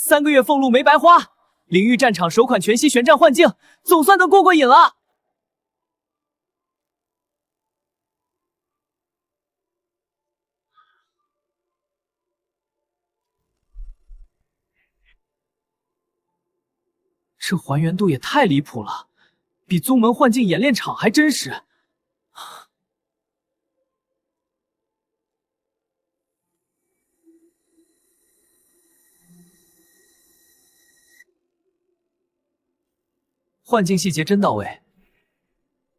3个月俸禄没白花，领域战场首款全息旋转幻境，总算能过瘾了。这还原度也太离谱了，比宗门幻境演练场还真实。幻境细节真到位，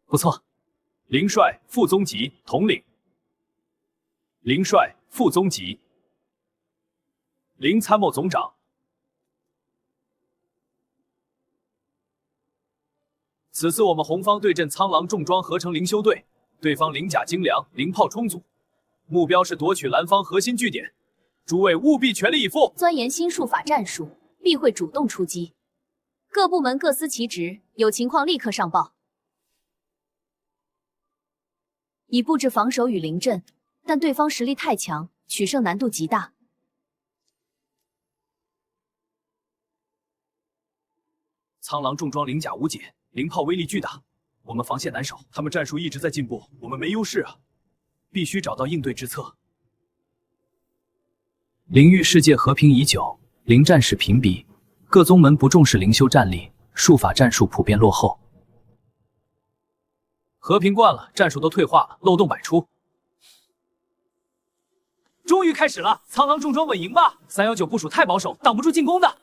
不错。灵帅副宗级统领，灵帅副宗级，灵参谋总长。此次我们红方对阵苍狼重装合成灵修队，对方灵甲精良，灵炮充足，目标是夺取蓝方核心据点，诸位务必全力以赴。钻研新术法战术，必会主动出击。各部门各司其职，有情况立刻上报。已布置防守与临阵，但对方实力太强，取胜难度极大。苍狼重装灵甲无解，灵炮威力巨大，我们防线难守。他们战术一直在进步，我们没优势啊，必须找到应对之策。灵域世界和平已久，灵战史评比。各宗门不重视灵修战力，术法战术普遍落后。和平惯了，战术都退化了，漏洞百出。终于开始了，苍狼重装稳赢吧！319部署太保守，挡不住进攻的。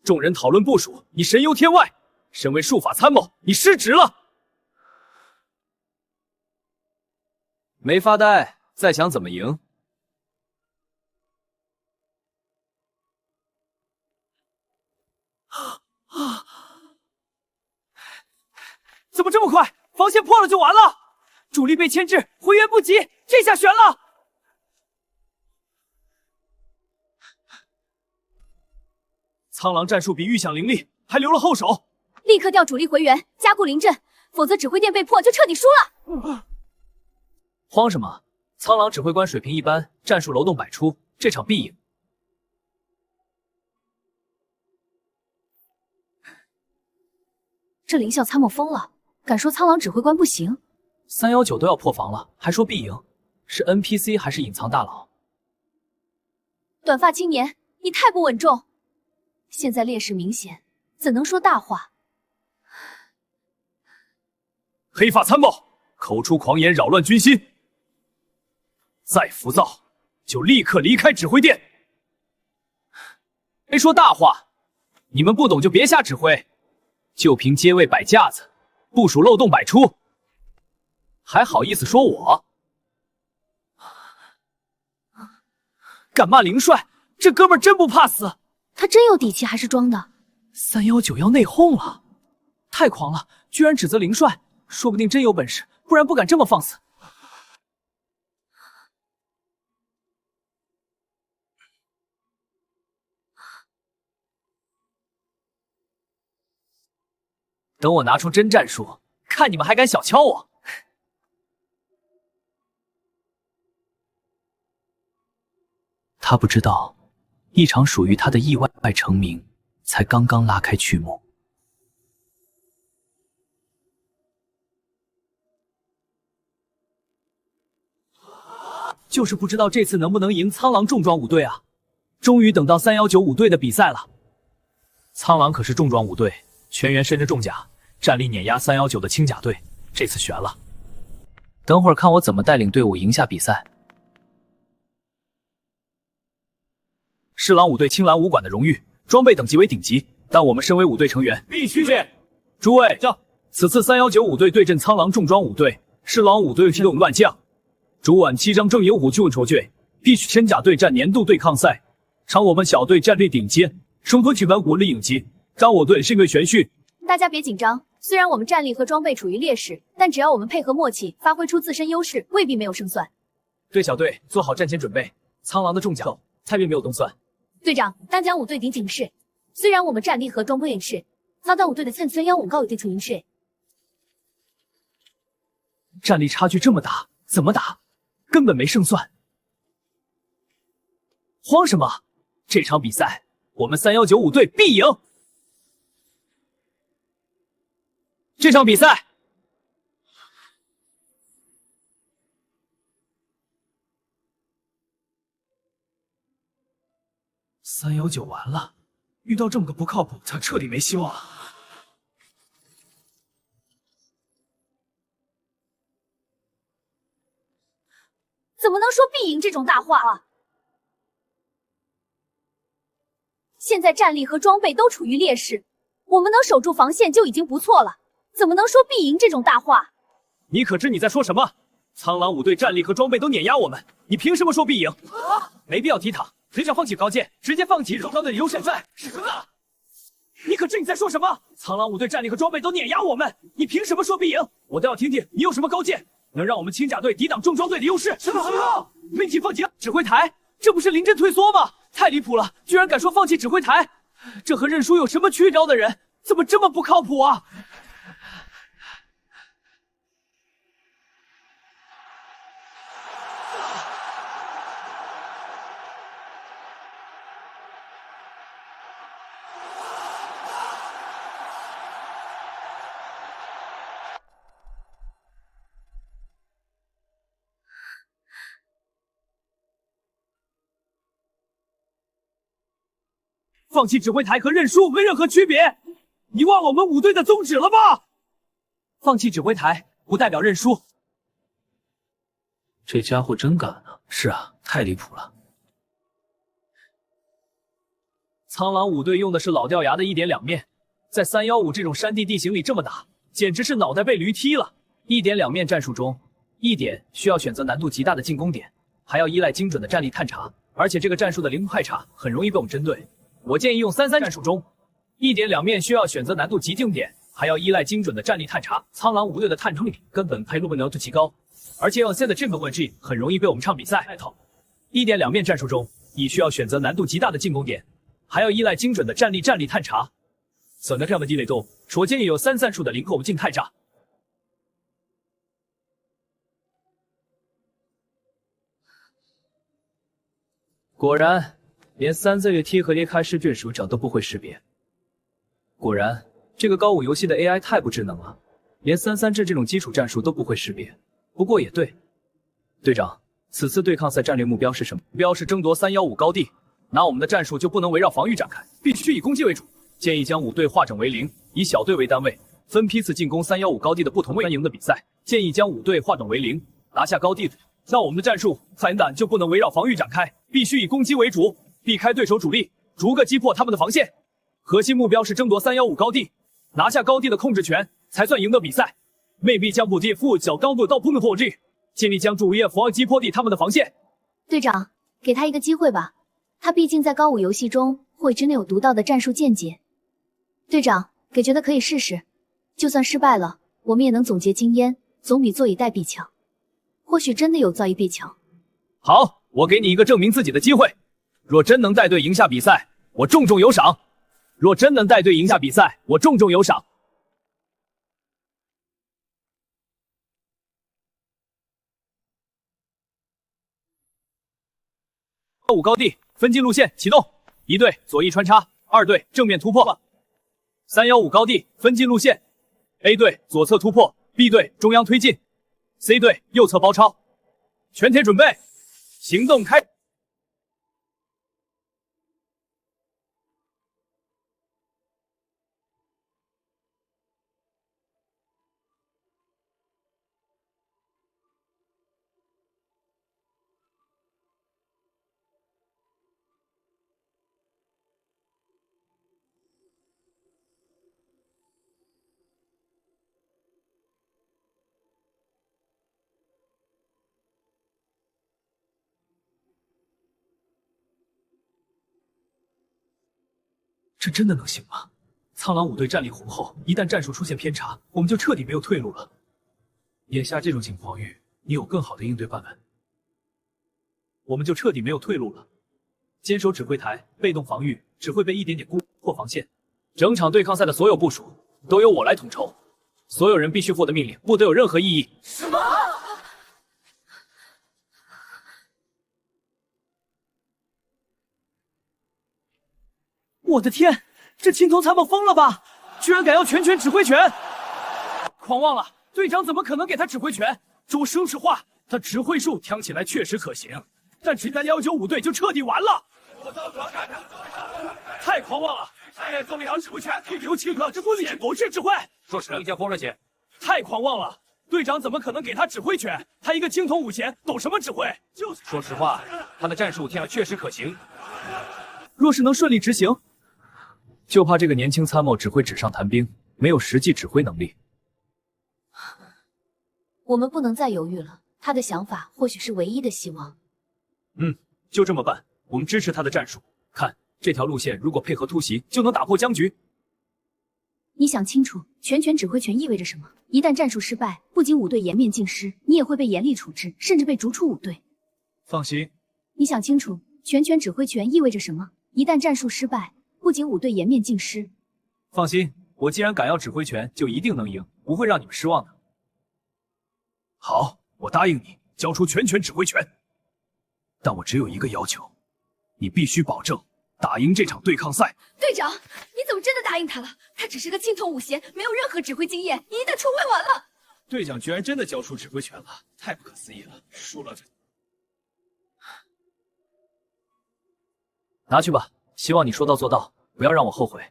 众人讨论部署，你神游天外，身为术法参谋，你失职了。没发呆，在想怎么赢。怎么这么快？防线破了就完了？主力被牵制，回援不及，这下悬了！苍狼战术比预想凌厉，还留了后手。立刻调主力回援，加固临阵，否则指挥殿被破就彻底输了。慌什么？苍狼指挥官水平一般，战术漏洞百出，这场必赢。这灵校参谋疯了，敢说苍狼指挥官不行？319都要破防了，还说必赢，是 NPC 还是隐藏大佬？短发青年，你太不稳重。现在劣势明显，怎能说大话？黑发参谋口出狂言，扰乱军心，再浮躁就立刻离开指挥殿。别说大话，你们不懂就别瞎指挥。就凭接位摆架子，部署漏洞百出，还好意思说我？敢骂灵帅，这哥们儿真不怕死。他真有底气还是装的？319要内讧了，太狂了，居然指责灵帅，说不定真有本事，不然不敢这么放肆。等我拿出真战术，看你们还敢小瞧我！他不知道，一场属于他的意外成名，才刚刚拉开序幕。就是不知道这次能不能赢苍狼重装武队啊！终于等到319武队的比赛了。苍狼可是重装武队，全员身着重甲。战力碾压319的轻甲队，这次悬了。等会儿看我怎么带领队伍赢下比赛。是狼武队青蓝武馆的荣誉，装备等级为顶级，但我们身为武队成员，必须去。诸位，此次319武队对阵苍狼重装武队，是狼武队动乱将，主管7张正有虎救筹卷，必须真甲对战年度对抗赛，场我们小队战力顶尖，生活举办武力影集，当我队是个玄训。大家别紧张。虽然我们战力和装备处于劣势，但只要我们配合默契，发挥出自身优势，未必没有胜算。对小队做好战前准备，苍狼的重甲菜并没有动算。队长，单讲武队顶警示，虽然我们战力和装备劣势，但武队的参孙115高有对处形势。战力差距这么大，怎么打？根本没胜算。慌什么？这场比赛我们3195队必赢这场比赛。319完了，遇到这么个不靠谱，他彻底没希望了。怎么能说必赢这种大话啊？现在战力和装备都处于劣势，我们能守住防线就已经不错了，怎么能说必赢这种大话？你可知你在说什么？苍狼5队战力和装备都碾压我们，你凭什么说必赢？没必要提躺，很想放弃高见，直接放弃荣耀的优胜赛。是的，你可知你在说什么？苍狼5队战力和装备都碾压我们，你凭什么说必赢？我倒要听听你有什么高见，能让我们轻甲队抵挡重装队的优势。什么？命令放弃指挥台，这不是临阵退缩吗？太离谱了，居然敢说放弃指挥台，这和认输有什么区招的人，怎么这么不靠谱啊？放弃指挥台和认输没任何区别，你忘了我们5队的宗旨了吗？放弃指挥台不代表认输。这家伙真敢啊！是啊，太离谱了。苍狼5队用的是老掉牙的1点2面，在315这种山地地形里这么打，简直是脑袋被驴踢了。1点2面战术中，1点需要选择难度极大的进攻点，还要依赖精准的战力探查，而且这个战术的零派差很容易被我们针对。我建议用3-3战术中，1点2面需要选择难度极低点，还要依赖精准的战力探查。苍狼5队的探冲力根本配路不了极高，而且用 C 的这个位置很容易被我们唱比赛。1点2面战术中，你需要选择难度极大的进攻点，还要依赖精准的战力探查。省得这样的地雷洞，我建议有3战术的零后静态炸。果然。连3Z 月 T 和裂开试卷手掌都不会识别，果然这个高5游戏的 AI 太不智能了，连3-3制这种基础战术都不会识别。不过也对，队长，此次对抗赛战略目标是什么？目标是争夺315高地，那我们的战术就不能围绕防御展开，必须以攻击为主。建议将5队化整为零，以小队为单位，分批次进攻315高地的不同位置。赢的比赛，建议将5队化整为零，拿下高地。那我们的战术反弹就不能围绕防御展开，必须以攻击为主。避开对手主力，逐个击破他们的防线。核心目标是争夺315高地，拿下高地的控制权，才算赢得比赛。未必将补地副角高度到碰破地，尽力将主业佛击破地他们的防线。队长，给他一个机会吧，他毕竟在高5游戏中会真的有独到的战术见解。队长，给觉得可以试试，就算失败了，我们也能总结经验，总比坐以待毙强。或许真的有造诣必强。好，我给你一个证明自己的机会。若真能带队赢下比赛，我重重有赏。若真能带队赢下比赛，我重重有赏。5高地分进路线启动，1队左翼穿插，2队正面突破。315高地分进路线 ，A 队左侧突破 ，B 队中央推进 ，C 队右侧包抄。全体准备，行动开始。这真的能行吗？苍狼5队战力雄厚，一旦战术出现偏差，我们就彻底没有退路了。眼下这种情况域，你有更好的应对办法，我们就彻底没有退路了。坚守指挥台，被动防御，只会被一点点攻破防线。整场对抗赛的所有部署都由我来统筹，所有人必须获得命令，不得有任何异议。什么？我的天，这青铜参谋疯了吧？居然敢要全权指挥权！狂妄了，队长怎么可能给他指挥权？说生实话，他指挥术听起来确实可行，但只干195队就彻底完了。太狂妄了！哎，总领导指挥权，有请了，这不是狗式指挥。说实，一些活着些。太狂妄了！队长怎么可能给他指挥权？他一个青铜五贤，懂什么指挥？就是说实话，他的战术听着确实可行。若是能顺利执行，就怕这个年轻参谋只会纸上谈兵，没有实际指挥能力。我们不能再犹豫了，他的想法或许是唯一的希望。就这么办。我们支持他的战术。看这条路线，如果配合突袭，就能打破僵局。你想清楚，全权指挥权意味着什么？一旦战术失败，不仅五队颜面尽失，你也会被严厉处置，甚至被逐出五队。放心。你想清楚，全权指挥权意味着什么？一旦战术失败，不仅五队颜面尽失。放心，我既然敢要指挥权，就一定能赢，不会让你们失望的。好，我答应你，交出全权指挥权。但我只有一个要求，你必须保证打赢这场对抗赛。队长，你怎么真的答应他了？他只是个青铜五贤，没有任何指挥经验，你一旦出位完了。队长居然真的交出指挥权了，太不可思议了！输了这，拿去吧，希望你说到做到，不要让我后悔。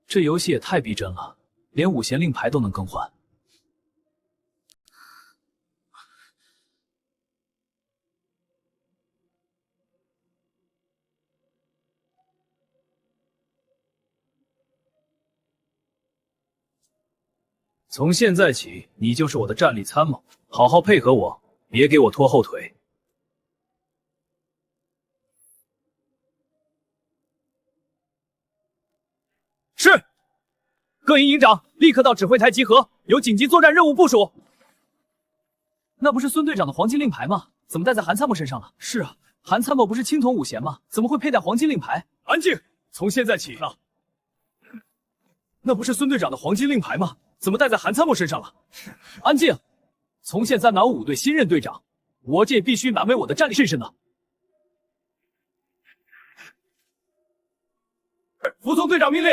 这游戏也太逼真了，连五贤令牌都能更换。从现在起，你就是我的战力参谋，好好配合我，别给我拖后腿。是。各营营长立刻到指挥台集合，有紧急作战任务部署。那不是孙队长的黄金令牌吗？怎么戴在韩参谋身上了？是啊，韩参谋不是青铜五贤吗？怎么会佩戴黄金令牌？安静！从现在起，那不是孙队长的黄金令牌吗？怎么戴在韩参谋身上了？安静！从现在南五队新任队长，我这也必须难为我的战力试试呢。服从队长命令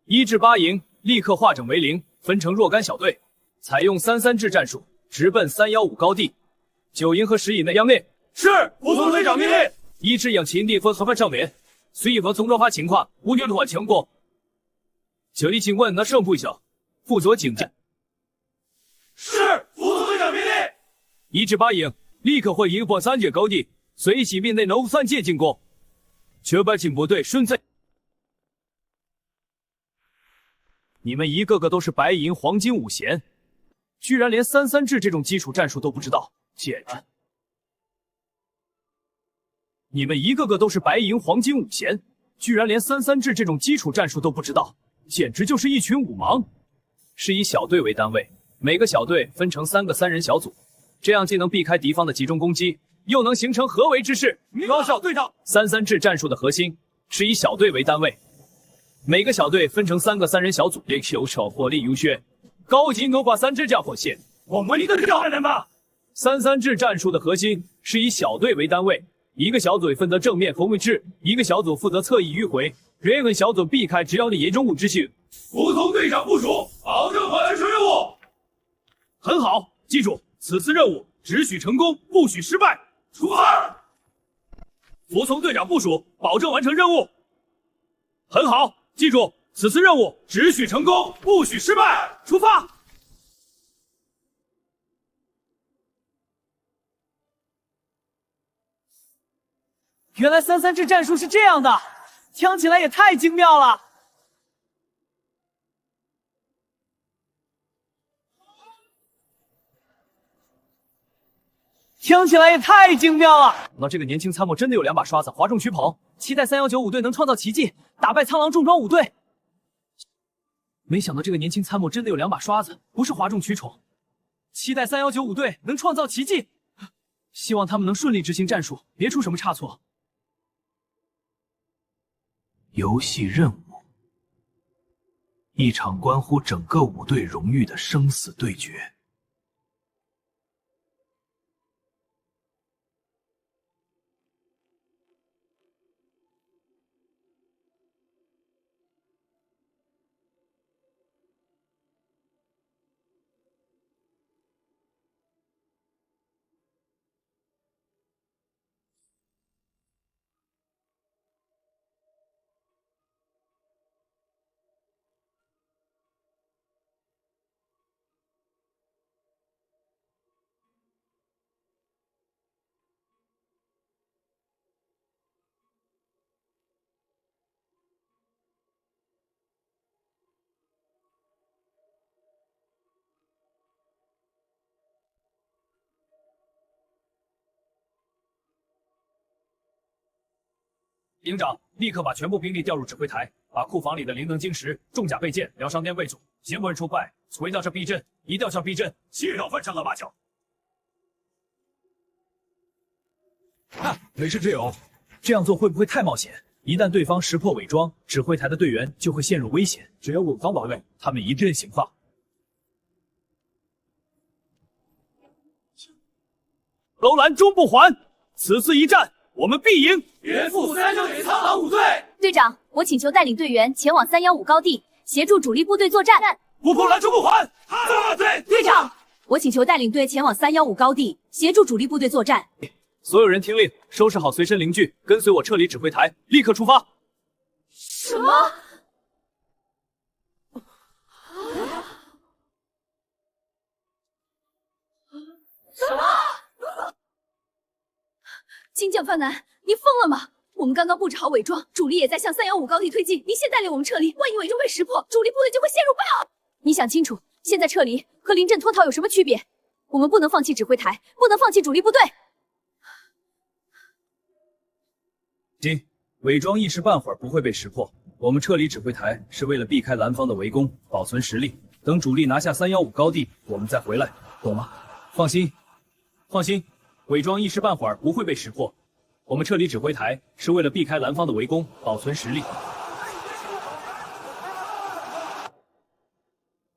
，1至8营立刻化整为零，分成若干小队，采用3-3制战术，直奔315高地。9营和10以内央内。是，服从队长命令。1至养秦地分合法上面，随意和从突发情况无条件强攻。9里请问那胜负小，负责警戒。是，服从队长命令。1至8营立刻会营破3界高地，随即命内能3界进攻，确保警部队顺在。你们一个个都是白银黄金五贤，居然连3-3制这种基础战术都不知道，简直！你们一个个都是白银黄金五贤，居然连3-3制这种基础战术都不知道，简直就是一群武盲！是以小队为单位，每个小队分成3个3人小组，这样既能避开敌方的集中攻击，又能形成合围之势。高校队长，3-3制战术的核心是以小队为单位。每个小队分成3个3人小组，练球手火力优先，高级能把3支架火线。我们一个挑人吧。3-3制战术的核心是以小队为单位，一个小组分得正面防卫制，一个小组负责侧翼迂回，任何小组避开只要你严重物之性。服从队长部署，保证完成任务。很好，记住此次任务只许成功，不许失败。出发。服从队长部署，保证完成任务。很好。记住，此次任务只许成功，不许失败。出发！原来3-3制战术是这样的，听起来也太精妙了。听起来也太精妙了！那这个年轻参谋真的有2把刷子，哗众取宠。期待319五队能创造奇迹，打败苍狼重装五队。没想到这个年轻参谋真的有2把刷子，不是哗众取宠。期待319五队能创造奇迹，希望他们能顺利执行战术，别出什么差错。游戏任务，一场关乎整个五队荣誉的生死对决。营长，立刻把全部兵力调入指挥台，把库房里的灵能晶石、重甲备件、疗伤垫为主，先不人出快，回到这避阵，一定要上避阵，切要翻上了马脚。没事队友，这样做会不会太冒险？一旦对方识破伪装，指挥台的队员就会陷入危险。只有我方保卫，他们一阵刑罚。楼兰终不还，此次一战，我们必赢！元副319苍狼5队。队长，我请求带领队员前往315高地，协助主力部队作战。不破兰终不还。对，队长，我请求带领队前往315高地，协助主力部队作战。所有人听令，收拾好随身灵具，跟随我撤离指挥台，立刻出发。什么？什么？金将范南，你疯了吗？我们刚刚布置好伪装，主力也在向315高地推进。您现带领我们撤离，万一伪装被识破，主力部队就会陷入败亡。你想清楚，现在撤离和临阵脱逃有什么区别？我们不能放弃指挥台，不能放弃主力部队。行，伪装一时半会儿不会被识破。我们撤离指挥台是为了避开蓝方的围攻，保存实力。等主力拿下315高地，我们再回来，懂吗？放心，放心，伪装一时半会儿不会被识破。我们撤离指挥台是为了避开蓝方的围攻，保存实力。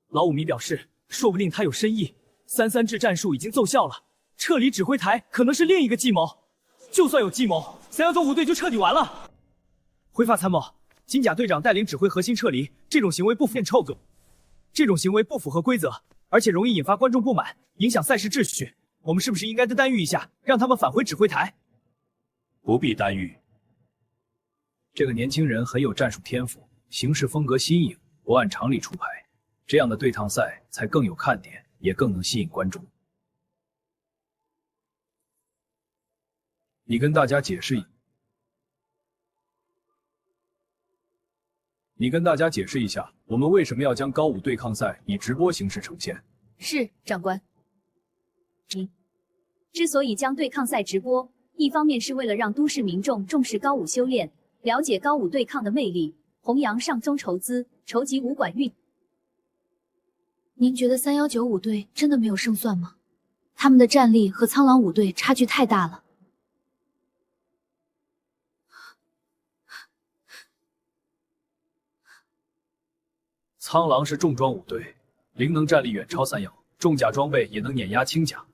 老五迷表示，说不定他有深意。33制战术已经奏效了，撤离指挥台可能是另一个计谋。就算有计谋，319队就彻底完了。挥发参谋，金甲队长带领指挥核心撤离，这种行为不符臭狗，这种行为不符合规则，而且容易引发观众不满，影响赛事秩序。我们是不是应该干预一下，让他们返回指挥台？不必干预。这个年轻人很有战术天赋，行事风格新颖，不按常理出牌，这样的对抗赛才更有看点，也更能吸引观众。你跟大家解释一下，我们为什么要将高武对抗赛以直播形式呈现？是，长官。之所以将对抗赛直播，一方面是为了让都市民众重视高武修炼，了解高武对抗的魅力，弘扬上宗筹资，筹集武馆运。您觉得3195队真的没有胜算吗？他们的战力和苍狼5队差距太大了。苍狼是重装5队，灵能战力远超315，重甲装备也能碾压轻甲。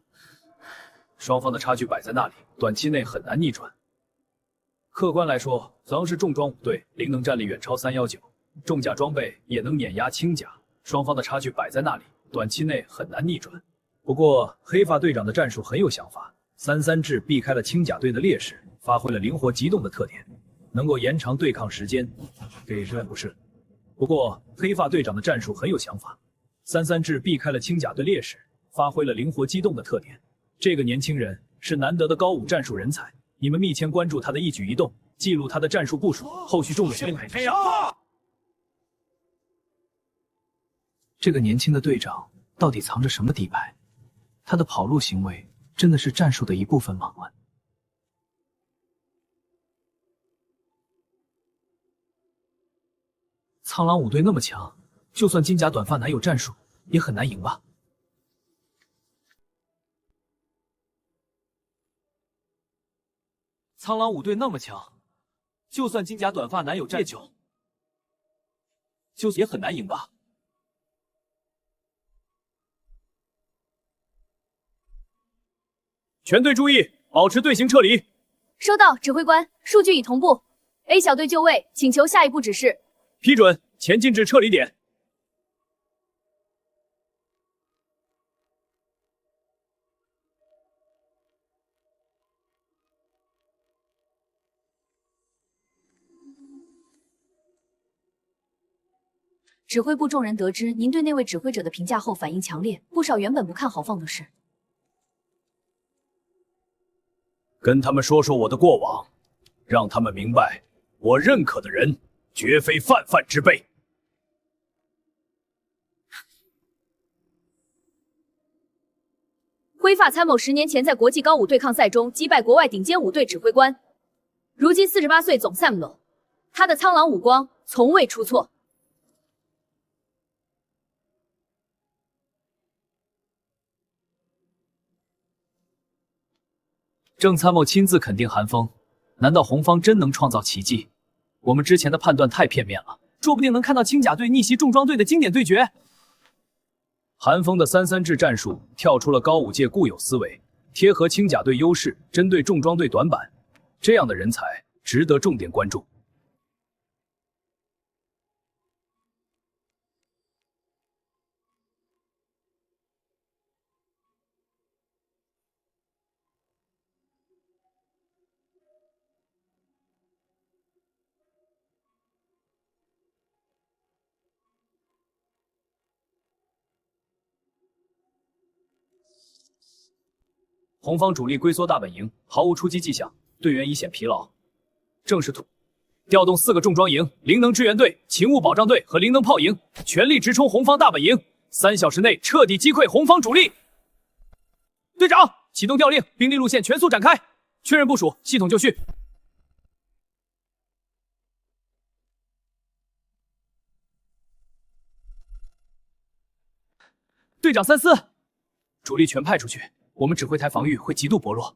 双方的差距摆在那里，短期内很难逆转。客观来说，苍是重装5队，灵能战力远超319，重甲装备也能碾压轻甲。双方的差距摆在那里，短期内很难逆转。不过黑发队长的战术很有想法，33制避开了轻甲队的劣势，发挥了灵活机动的特点，能够延长对抗时间。给人不是。不过黑发队长的战术很有想法，33制避开了轻甲队劣势，发挥了灵活机动的特点。这个年轻人是难得的高武战术人才，你们密切关注他的一举一动，记录他的战术部署，后续重点培养。这个年轻的队长到底藏着什么底牌？他的跑路行为真的是战术的一部分吗？苍狼5队那么强，就算金甲短发男有战术，也很难赢吧？苍狼5队那么强，就算金甲短发男有战术，也很难赢吧？全队注意，保持队形撤离。收到，指挥官，数据已同步。A 小队就位，请求下一步指示。批准，前进至撤离点。指挥部众人得知您对那位指挥者的评价后，反应强烈，不少原本不看好放的事。跟他们说说我的过往，让他们明白，我认可的人绝非泛泛之辈。灰发参谋10年前在国际高武对抗赛中击败国外顶尖5队指挥官，如今48岁总 Sam 了，他的苍狼武光从未出错。郑参谋亲自肯定韩风，难道红方真能创造奇迹？我们之前的判断太片面了，说不定能看到轻甲队逆袭重装队的经典对决。韩风的3-3制战术跳出了高武界固有思维，贴合轻甲队优势，针对重装队短板，这样的人才值得重点关注。红方主力龟缩大本营，毫无出击迹象，队员已显疲劳。正是调动4个重装营、灵能支援队、勤务保障队和灵能炮营，全力直冲红方大本营，3小时内彻底击溃红方主力。队长，启动调令，兵力路线全速展开，确认部署，系统就绪。队长三思，主力全派出去。我们指挥台防御会极度薄弱，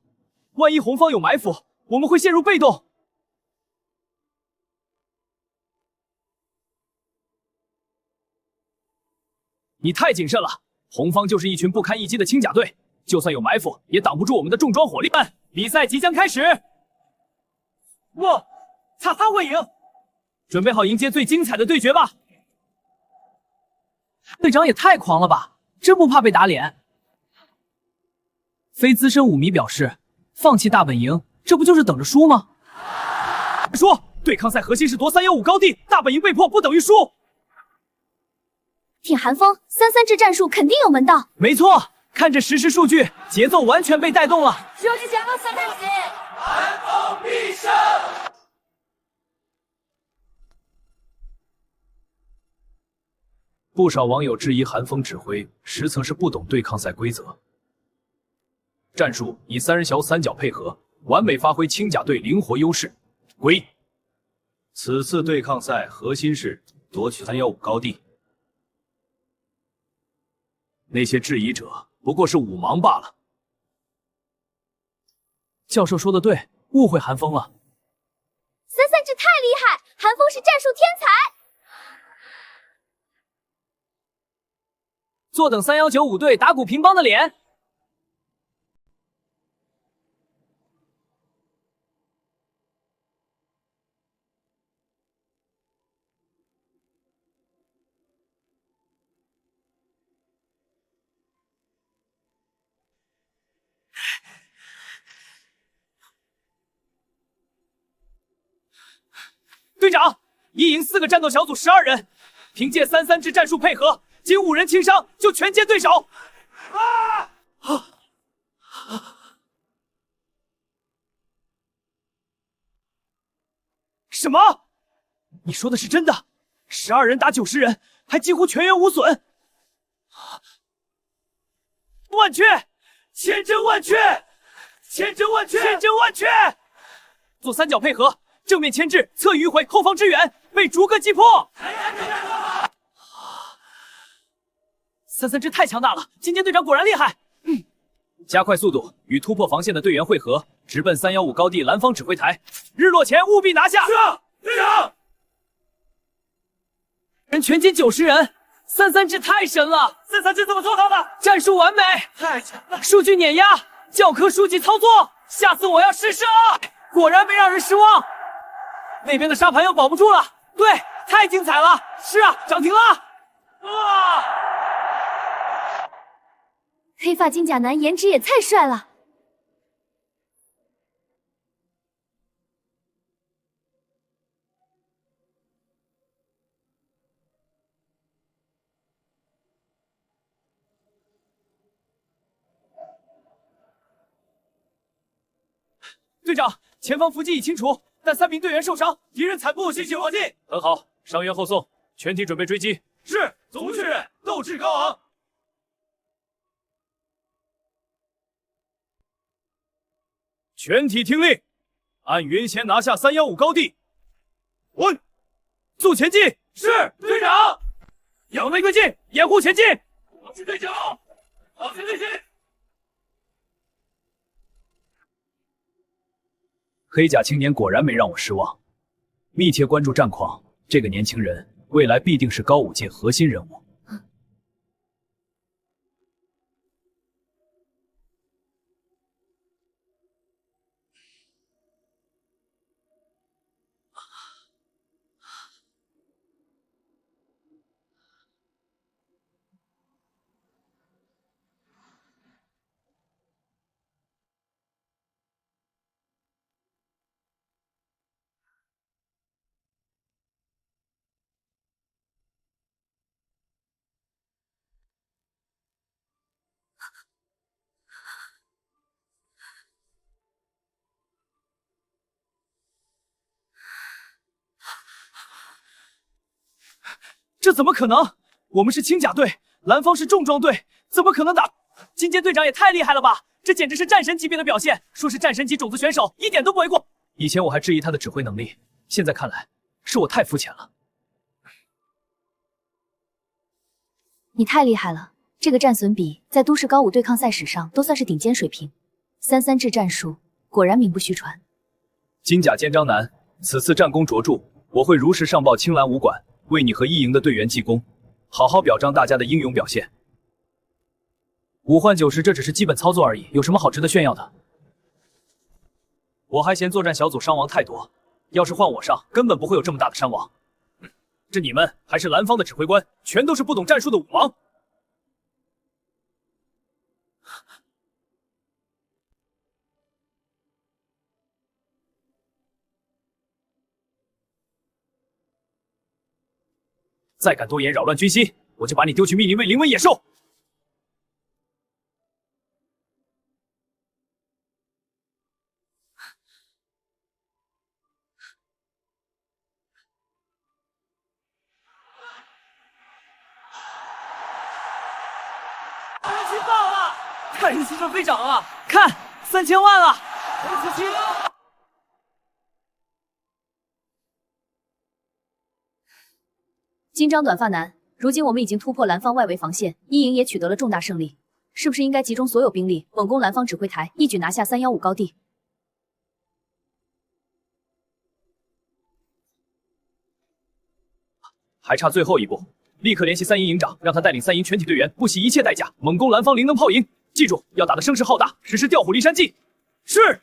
万一红方有埋伏，我们会陷入被动。你太谨慎了，红方就是一群不堪一击的轻甲队，就算有埋伏，也挡不住我们的重装火力。比赛即将开始，他会赢，准备好迎接最精彩的对决吧。队长也太狂了吧，真不怕被打脸。非资深武迷表示，放弃大本营，这不就是等着输吗？说对抗赛核心是夺315高地，大本营被破不等于输。挺韩风3-3制战术肯定有门道。没错，看着实时数据，节奏完全被带动了。收集前方3战级，韩风必胜！不少网友质疑韩风指挥，实则是不懂对抗赛规则。战术以3人小3角配合，完美发挥轻甲队灵活优势。归。此次对抗赛核心是夺取315高地。那些质疑者不过是武盲罢了。教授说的对，误会韩风了。3-3制太厉害，韩风是战术天才。坐等3195队打鼓乒乓的脸。队长，一营4个战斗小组12人，凭借3-3制战术配合，仅5人轻伤就全歼对手。什么？你说的是真的？12人打90人，还几乎全员无损。万阙，千真万确，千真万确，千真万确！做3角配合。正面牵制，侧迂回，后方支援，被逐个击破。3-3制太强大了，今天队长果然厉害。加快速度，与突破防线的队员汇合，直奔315高地蓝方指挥台。日落前务必拿下。是，队长。人全歼90人，3-3制太神了。3-3制怎么做到的？战术完美，太强了。数据碾压，教科书级操作，下次我要试试啊！果然没让人失望。那边的沙盘要保不住了，对，太精彩了！是啊，涨停了！哇！黑发金甲男颜值也太帅了。队长，前方伏击已清除。但3名队员受伤，敌人惨不欣喜火进。很好，伤员后送，全体准备追击。是，总部确认，斗志高昂。全体听令，按原先拿下315高地。稳，速前进。是，队长。扬眉归进，掩护前进。我是队长，往前队进。黑甲青年果然没让我失望，密切关注战况，这个年轻人未来必定是高武界核心人物。这怎么可能？我们是轻甲队，蓝方是重装队，怎么可能打？金剑队长也太厉害了吧！这简直是战神级别的表现，说是战神级种子选手，一点都不为过。以前我还质疑他的指挥能力，现在看来是我太肤浅了。你太厉害了，这个战损比在都市高武对抗赛史上都算是顶尖水平。33制战术果然名不虚传。金甲肩章男，此次战功卓著，我会如实上报青蓝武馆，为你和一营的队员记功，好好表彰大家的英勇表现。5换9时，这只是基本操作而已，有什么好值得炫耀的？我还嫌作战小组伤亡太多，要是换我上，根本不会有这么大的伤亡。这你们还是蓝方的指挥官，全都是不懂战术的武盲。再敢多言扰乱军心，我就把你丢去密林卫临危野兽！人气爆了！看人气这飞涨啊！看3000万了！人气金章短发男，如今我们已经突破蓝方外围防线，一营也取得了重大胜利，是不是应该集中所有兵力，猛攻蓝方指挥台，一举拿下315高地？还差最后一步，立刻联系3营营长，让他带领3营全体队员，不惜一切代价猛攻蓝方灵能炮营。记住，要打得声势浩大，实施调虎离山计。是。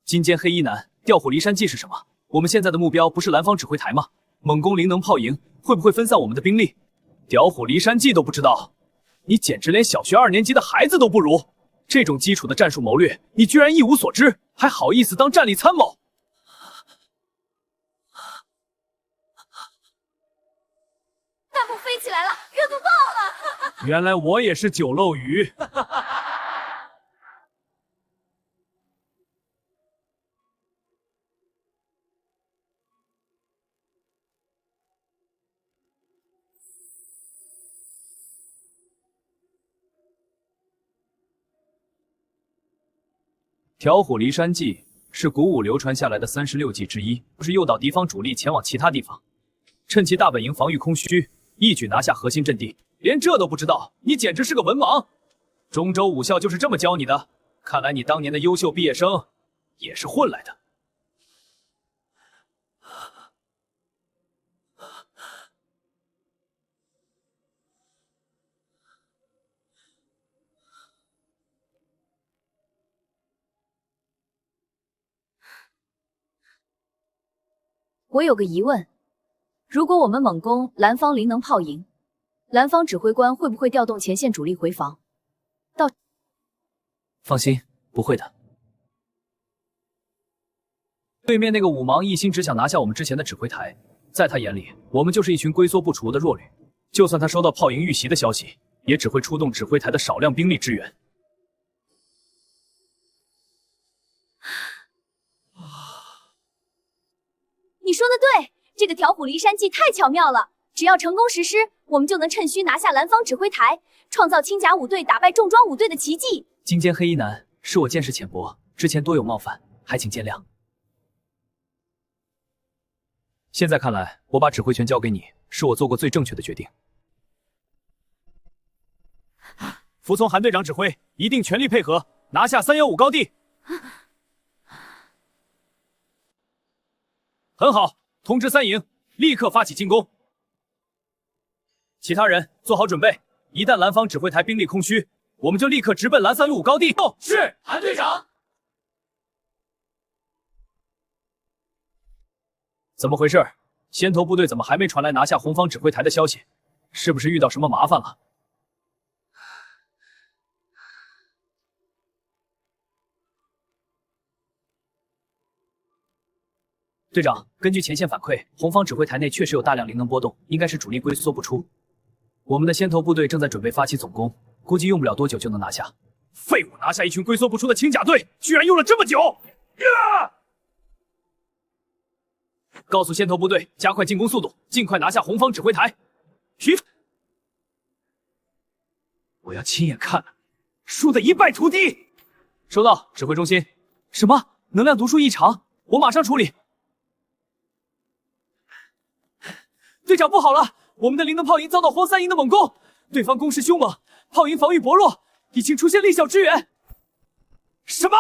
金尖黑衣男，调虎离山计是什么？我们现在的目标不是蓝方指挥台吗？猛攻灵能炮营，会不会分散我们的兵力？调虎离山计都不知道，你简直连小学2年级的孩子都不如！这种基础的战术谋略，你居然一无所知，还好意思当战力参谋？弹幕飞起来了，热度爆了！原来我也是酒漏鱼。调虎离山计是古武流传下来的36计之一，就是诱导敌方主力前往其他地方，趁其大本营防御空虚，一举拿下核心阵地。连这都不知道，你简直是个文盲！中州武校就是这么教你的，看来你当年的优秀毕业生也是混来的。我有个疑问，如果我们猛攻蓝方灵能炮营，蓝方指挥官会不会调动前线主力回防？放心，不会的。对面那个武盲一心只想拿下我们之前的指挥台，在他眼里，我们就是一群龟缩不除的弱旅。就算他收到炮营遇袭的消息，也只会出动指挥台的少量兵力支援。你说的对，这个调虎离山计太巧妙了，只要成功实施，我们就能趁虚拿下蓝方指挥台，创造轻甲五队打败重装五队的奇迹。金间黑衣男，是我见识浅薄，之前多有冒犯，还请见谅。现在看来，我把指挥权交给你，是我做过最正确的决定。服从韩队长指挥，一定全力配合，拿下315高地。很好，通知三营，立刻发起进攻。其他人做好准备，一旦蓝方指挥台兵力空虚，我们就立刻直奔蓝315高地。是，韩队长。怎么回事？先头部队怎么还没传来拿下红方指挥台的消息？是不是遇到什么麻烦了？队长，根据前线反馈，红方指挥台内确实有大量灵能波动，应该是主力龟缩不出。我们的先头部队正在准备发起总攻，估计用不了多久就能拿下。废物，拿下一群龟缩不出的轻甲队，居然用了这么久！告诉先头部队加快进攻速度，尽快拿下红方指挥台。我要亲眼看输得一败涂地。收到，指挥中心。什么？能量毒素异常？我马上处理。队长，不好了！我们的灵能炮营遭到黄三营的猛攻，对方攻势凶猛，炮营防御薄弱，已经出现力小支援。什么？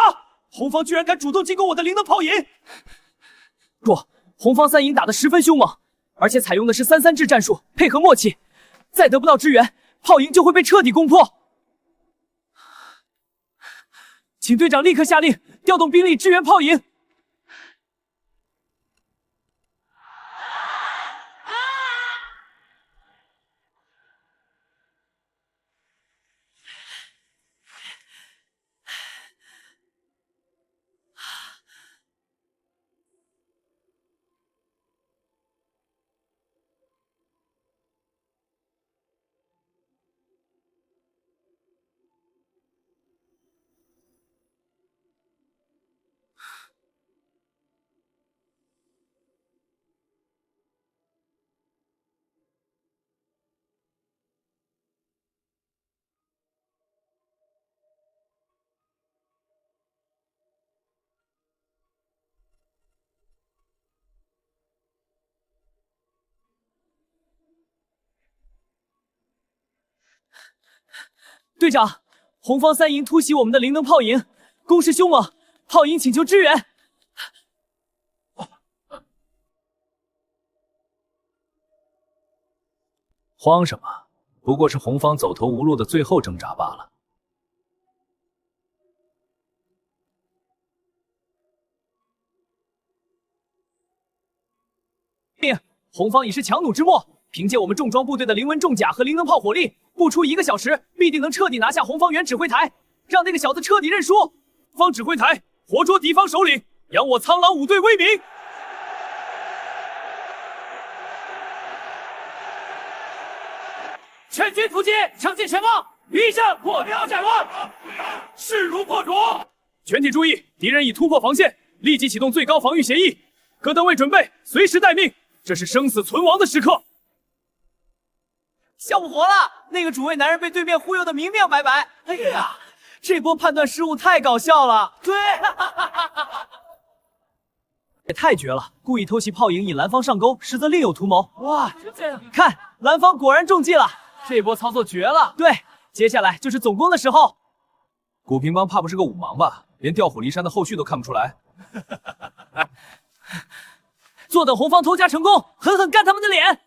红方居然敢主动进攻我的灵能炮营！不，红方三营打得十分凶猛，而且采用的是3-3制战术，配合默契，再得不到支援，炮营就会被彻底攻破。请队长立刻下令调动兵力支援炮营。队长，红方三营突袭我们的灵能炮营，攻势凶猛，炮营请求支援。慌什么？不过是红方走投无路的最后挣扎罢了。红方已是强弩之末，凭借我们重装部队的灵纹重甲和灵能炮火力，不出1个小时，必定能彻底拿下红方原指挥台，让那个小子彻底认输。方指挥台活捉敌方首领，扬我苍狼五队威名。全军突击，抢进前方，一阵破标斩乱，势如破竹。全体注意，敌人已突破防线，立即启动最高防御协议，各单位准备，随时待命。这是生死存亡的时刻。笑不活了，那个主位男人被对面忽悠的明明白白。哎呀，这波判断失误太搞笑了。对，也太绝了！故意偷袭炮营，引蓝方上钩，实则另有图谋。哇，看蓝方果然中计了，这波操作绝了。对，接下来就是总攻的时候。古平帮怕不是个武盲吧？连调虎离山的后续都看不出来。坐等红方偷家成功，狠狠干他们的脸！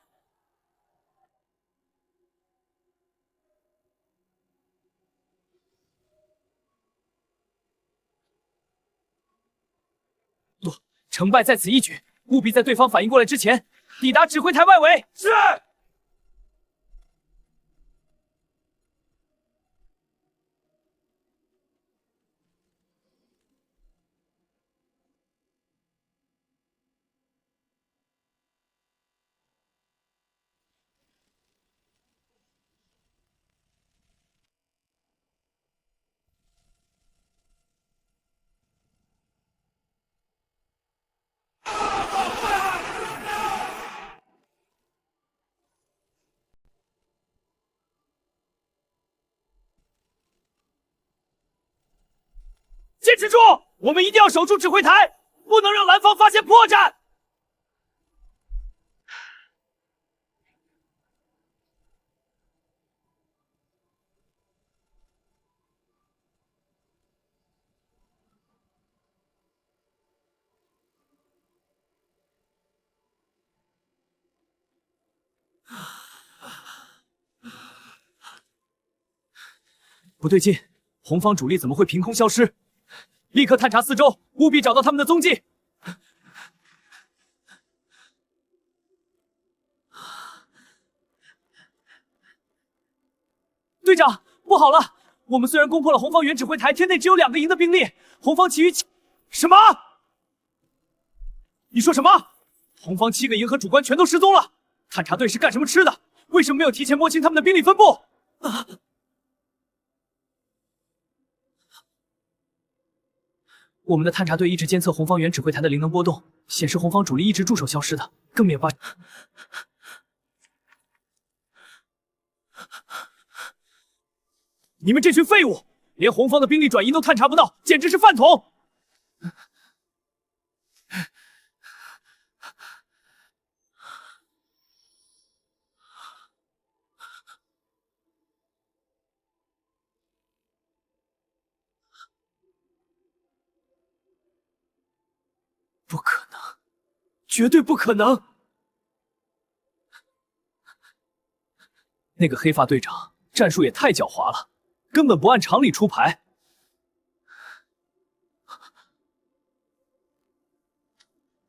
不，成败在此一举，务必在对方反应过来之前，抵达指挥台外围。是。坚持住！我们一定要守住指挥台，不能让蓝方发现破绽。不对劲，红方主力怎么会凭空消失？立刻探查四周，务必找到他们的踪迹。队长，不好了！我们虽然攻破了红方原指挥台，天内只有2个营的兵力，红方其余什么？你说什么？红方7个营和主官全都失踪了？探查队是干什么吃的？为什么没有提前摸清他们的兵力分布？我们的探查队一直监测红方原指挥台的灵能波动，显示红方主力一直驻守消失的，更没有发。你们这群废物，连红方的兵力转移都探查不到，简直是饭桶！不可能，绝对不可能！那个黑发队长战术也太狡猾了，根本不按常理出牌。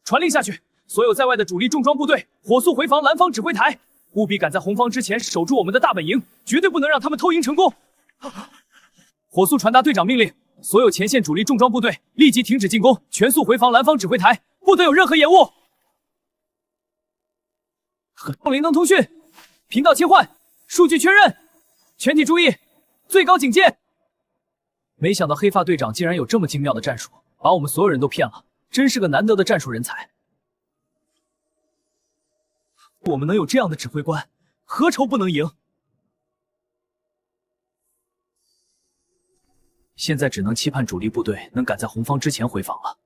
传令下去，所有在外的主力重装部队火速回防蓝方指挥台，务必赶在红方之前守住我们的大本营，绝对不能让他们偷营成功。火速传达队长命令。所有前线主力重装部队立即停止进攻，全速回防蓝方指挥台，不得有任何延误。灵能通讯，频道切换，数据确认，全体注意，最高警戒！没想到黑发队长竟然有这么精妙的战术，把我们所有人都骗了，真是个难得的战术人才。我们能有这样的指挥官，何愁不能赢？现在只能期盼主力部队能赶在红方之前回防了。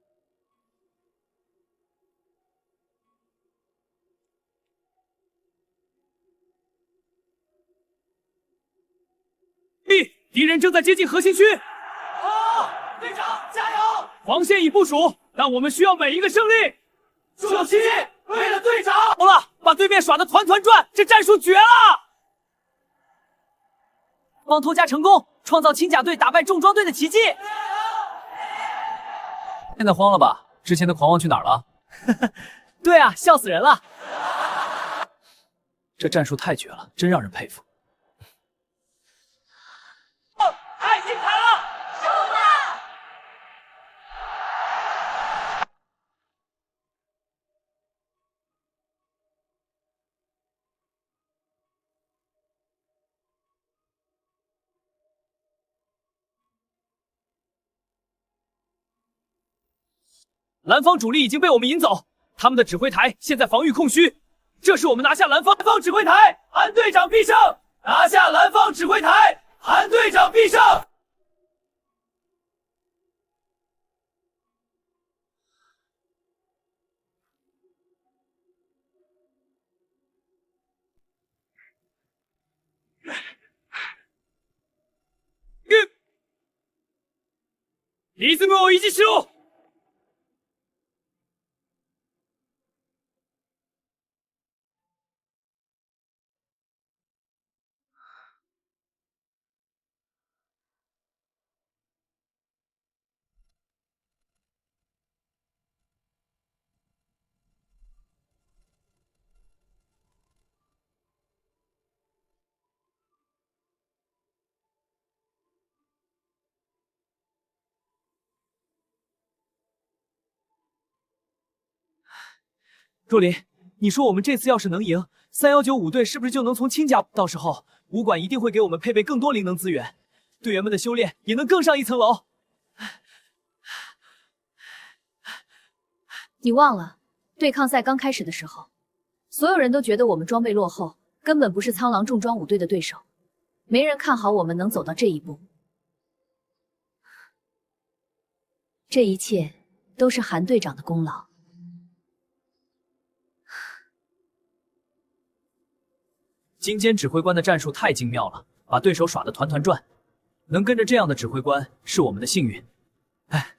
敌人正在接近核心区。好，队长加油！防线已部署，但我们需要每一个胜利。主席，为了队长！好了，把对面耍得团团转，这战术绝了！帮偷家成功，创造轻甲队打败重装队的奇迹。现在慌了吧？之前的狂妄去哪儿了？对啊，笑死人了！这战术太绝了，真让人佩服。太精彩了！输了！蓝方主力已经被我们引走，他们的指挥台现在防御空虚。这是我们拿下蓝方指挥台，韩队长必胜！拿下蓝方指挥台，韩队长必胜！リズムを維持しろ！若琳，你说我们这次要是能赢，3195队是不是就能从轻甲？到时候武馆一定会给我们配备更多灵能资源，队员们的修炼也能更上一层楼。你忘了，对抗赛刚开始的时候，所有人都觉得我们装备落后，根本不是苍狼重装5队的对手，没人看好我们能走到这一步。这一切都是韩队长的功劳。金坚指挥官的战术太精妙了，把对手耍得团团转。能跟着这样的指挥官是我们的幸运。哎。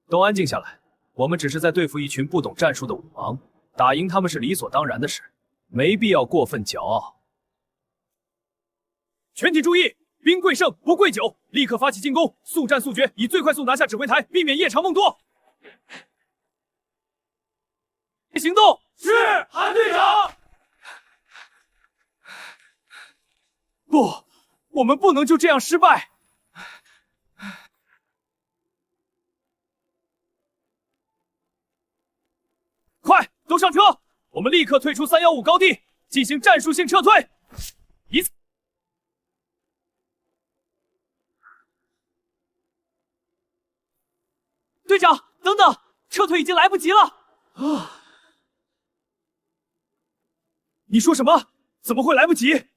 都安静下来，我们只是在对付一群不懂战术的武盲，打赢他们是理所当然的事，没必要过分骄傲。全体注意，兵贵胜，不贵久，立刻发起进攻，速战速决，以最快速拿下指挥台，避免夜长梦多。行动！是，韩队长。不，我们不能就这样失败。快，都上车！我们立刻退出315高地，进行战术性撤退。一次。队长，等等，撤退已经来不及了。啊！你说什么？怎么会来不及？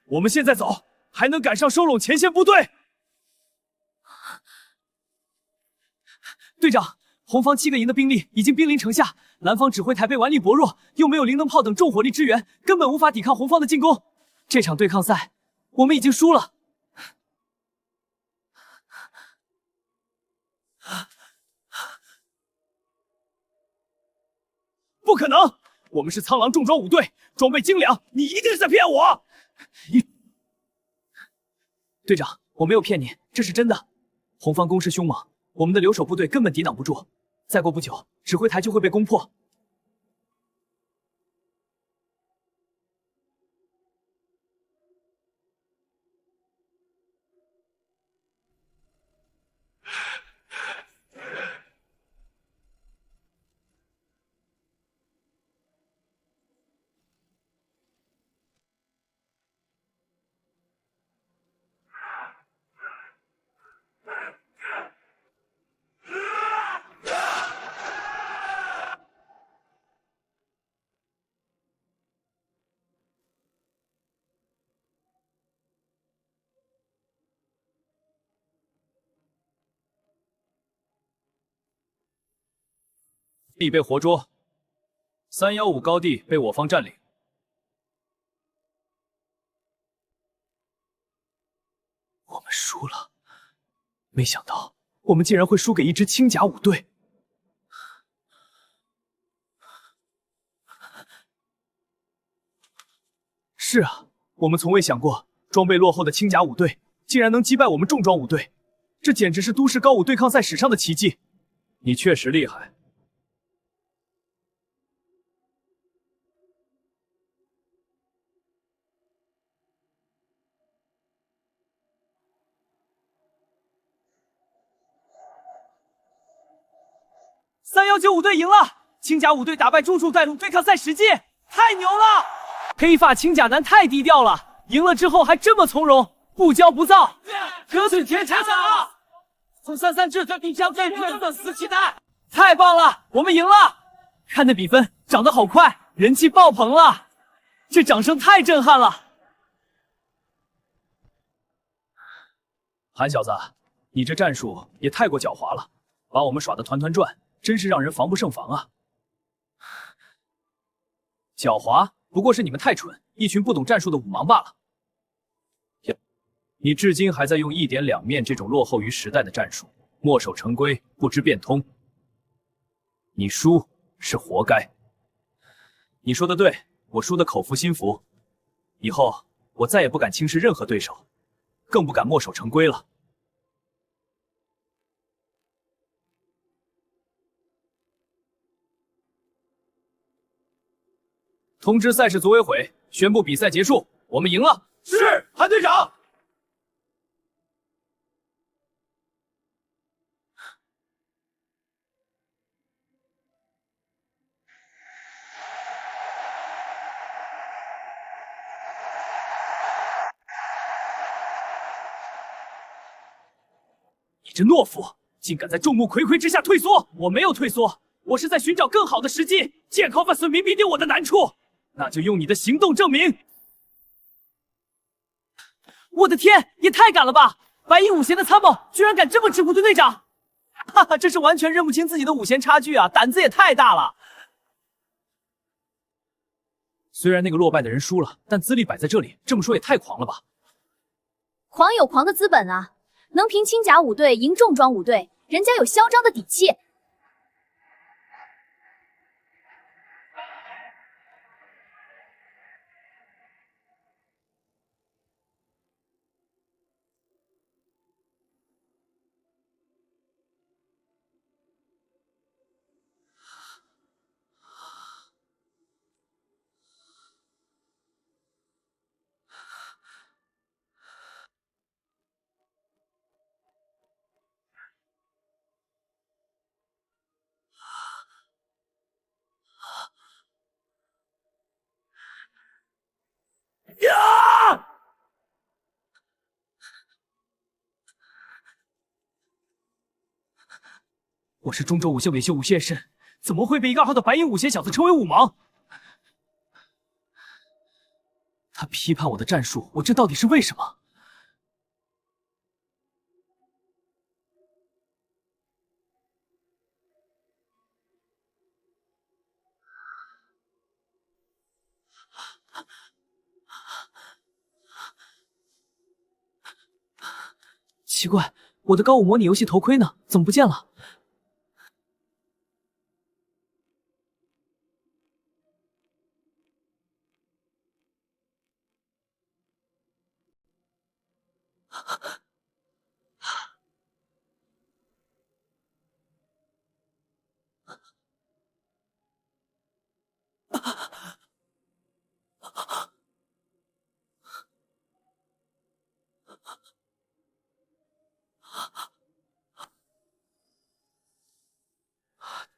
我们现在走，还能赶上收拢前线部队。队长，红方7个营的兵力已经兵临城下。蓝方指挥台被顽力薄弱，又没有灵能炮等重火力支援，根本无法抵抗红方的进攻。这场对抗赛，我们已经输了。不可能！我们是苍狼重装武队，装备精良，你一定是在骗我！队长，我没有骗你，这是真的。红方攻势凶猛，我们的留守部队根本抵挡不住。再过不久，指挥台就会被攻破。地被活捉，315高地被我方占领。我们输了，没想到我们竟然会输给一支轻甲武队。是啊，我们从未想过装备落后的轻甲武队竟然能击败我们重装武队，这简直是都市高武对抗赛史上的奇迹。你确实厉害。319武队赢了，轻甲武队打败重术带路对抗赛实际，太牛了！黑发轻甲男太低调了，赢了之后还这么从容，不骄不躁。可取天差啊！从33至对将对决粉丝期待，太棒了，我们赢了！看那比分涨得好快，人气爆棚了，这掌声太震撼了。韩小子，你这战术也太过狡猾了，把我们耍得团团转。真是让人防不胜防啊！狡猾不过是你们太蠢，一群不懂战术的武盲罢了。你至今还在用1点2面这种落后于时代的战术，墨守成规，不知变通。你输是活该。你说的对，我输得口服心服。以后我再也不敢轻视任何对手，更不敢墨守成规了。通知赛事组委会，宣布比赛结束，我们赢了。是，韩队长。你这懦夫，竟敢在众目睽睽之下退缩！我没有退缩，我是在寻找更好的时机。既然考法孙明明定我的难处，那就用你的行动证明。我的天，也太敢了吧！白银五贤的参谋居然敢这么直呼对队长，哈哈，这是完全认不清自己的五贤差距啊，胆子也太大了。虽然那个落败的人输了，但资历摆在这里，这么说也太狂了吧？狂有狂的资本啊！能凭轻甲五队赢重装五队，人家有嚣张的底气。呀！我是中州五校尾秀五现身，怎么会被一个2号的白银五贤小子称为五盲？他批判我的战术，我这到底是为什么？奇怪，我的高武模拟游戏头盔呢？怎么不见了？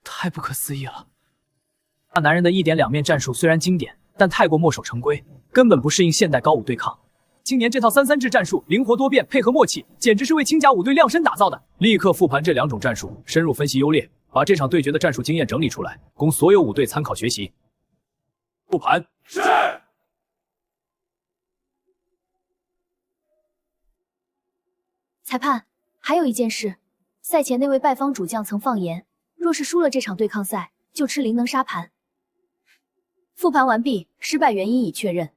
太不可思议了！大男人的一点两面战术虽然经典，但太过墨守成规，根本不适应现代高武对抗。今年这套3-3制战术灵活多变，配合默契，简直是为轻甲五队量身打造的。立刻复盘这2种战术，深入分析优劣，把这场对决的战术经验整理出来，供所有五队参考学习。复盘是。裁判，还有一件事，赛前那位败方主将曾放言，若是输了这场对抗赛，就吃灵能沙盘。复盘完毕，失败原因已确认。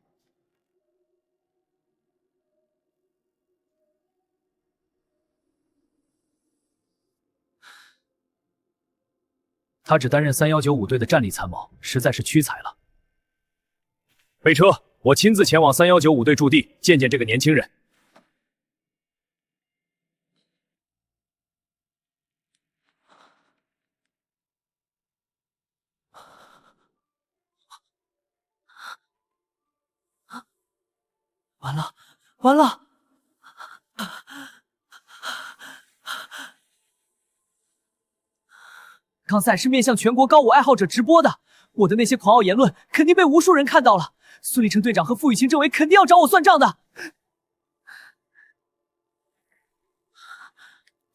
他只担任3195队的战力参谋，实在是屈才了。备车，我亲自前往3195队驻地，见见这个年轻人。完了，完了！抗赛是面向全国高武爱好者直播的，我的那些狂傲言论肯定被无数人看到了。孙立成队长和傅雨晴政委肯定要找我算账的。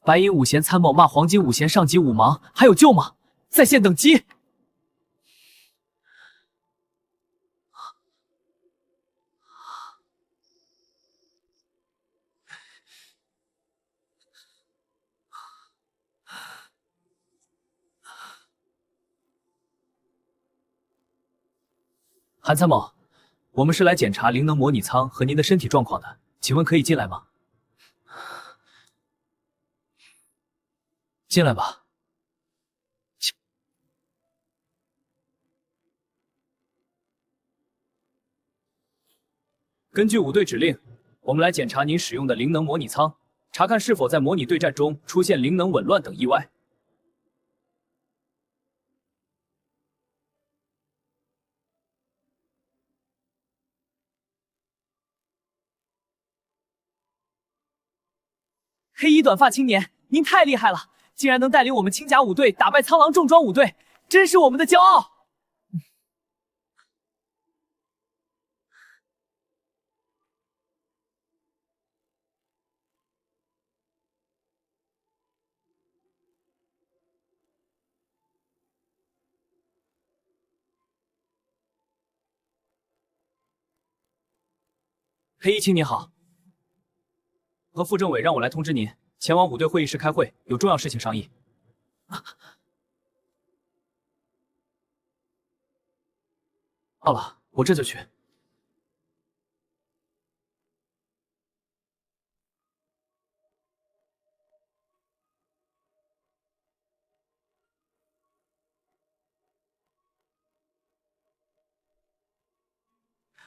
白银五贤参谋骂黄金五贤上级五盲，还有救吗？在线等机。韩参谋，我们是来检查灵能模拟舱和您的身体状况的，请问可以进来吗？进来吧。根据五队指令，我们来检查您使用的灵能模拟舱，查看是否在模拟对战中出现灵能紊乱等意外。黑衣短发青年，您太厉害了，竟然能带领我们轻甲五队打败苍狼重装五队，真是我们的骄傲！黑衣青你好，和副政委让我来通知您，前往五队会议室开会，有重要事情商议。好了，我这就去。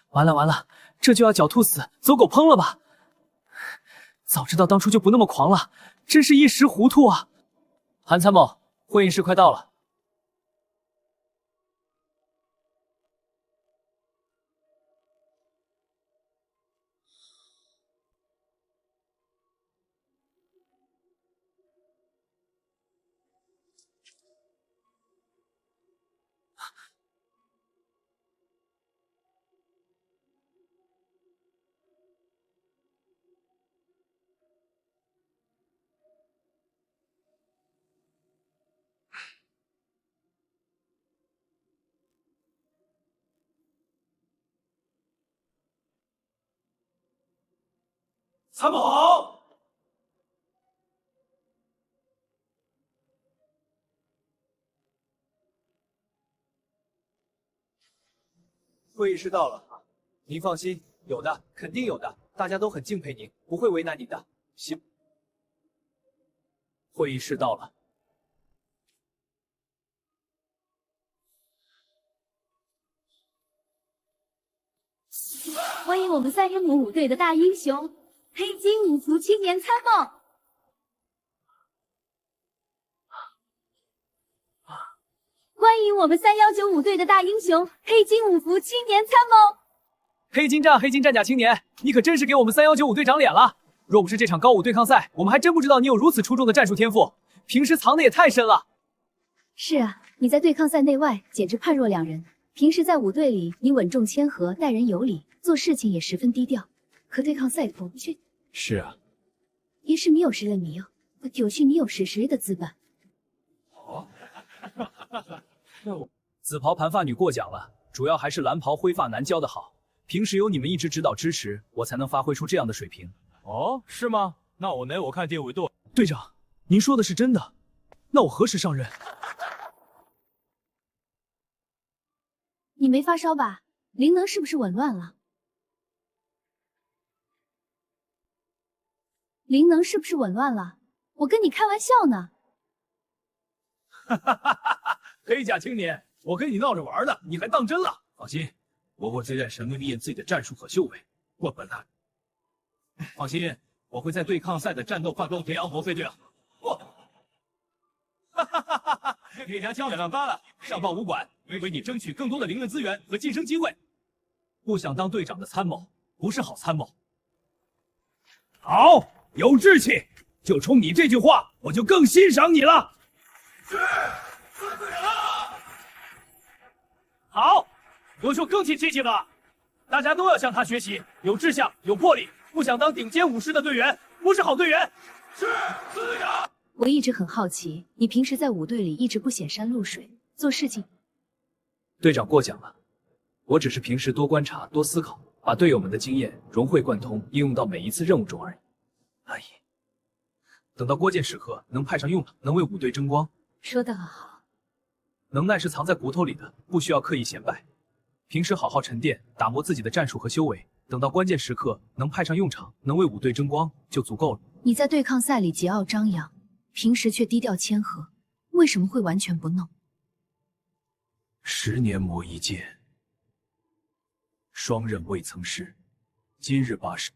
完了完了，这就要狡兔死，走狗烹了吧？早知道当初就不那么狂了，真是一时糊涂啊！韩参谋，会议室快到了。参谋好！会议室到了，您放心，有的，肯定有的，大家都很敬佩您，不会为难您的。行，会议室到了。欢迎我们3M5队的大英雄黑金五福青年参谋。欢迎我们3195队的大英雄黑金五福青年参谋。黑金战甲青年，你可真是给我们3195队长脸了！若不是这场高武对抗赛，我们还真不知道你有如此出众的战术天赋，平时藏的也太深了。是啊，你在对抗赛内外简直判若两人。平时在五队里，你稳重谦和，待人有礼，做事情也十分低调。可对抗赛头却……是啊，也是没有谁的迷哦，就是你有谁的资本。哦，紫袍盘发女过奖了，主要还是蓝袍灰发男教的好。平时有你们一直指导支持，我才能发挥出这样的水平。哦，是吗？那我看电委队队长，您说的是真的？那我何时上任？你没发烧吧？灵能是不是紊乱了？灵能是不是紊乱了？我跟你开玩笑呢。哈哈哈哈！黑甲青年，我跟你闹着玩的，你还当真了？放心，我会在神秘历练自己的战术和修为。混混蛋！放心，我会在对抗赛的战斗范中培养我飞队啊！我，哈哈哈哈哈！给家枪2发了，上报武馆，为你争取更多的灵论资源和晋升机会。不想当队长的参谋，不是好参谋。好，有志气，就冲你这句话，我就更欣赏你了。是，队长。好，有说更起气气的，大家都要向他学习，有志向，有魄力。不想当顶尖武士的队员，不是好队员。是，队长。我一直很好奇，你平时在五队里一直不显山露水，做事情……队长过奖了，我只是平时多观察、多思考，把队友们的经验融会贯通，应用到每一次任务中而已。阿姨，等到关键时刻能派上用场，能为五队争光。说得好，能耐是藏在骨头里的，不需要刻意显摆。平时好好沉淀，打磨自己的战术和修为，等到关键时刻能派上用场，能为五队争光就足够了。你在对抗赛里桀骜张扬，平时却低调谦和，为什么会完全不弄？10年磨一剑，双刃未曾试，今日罢手。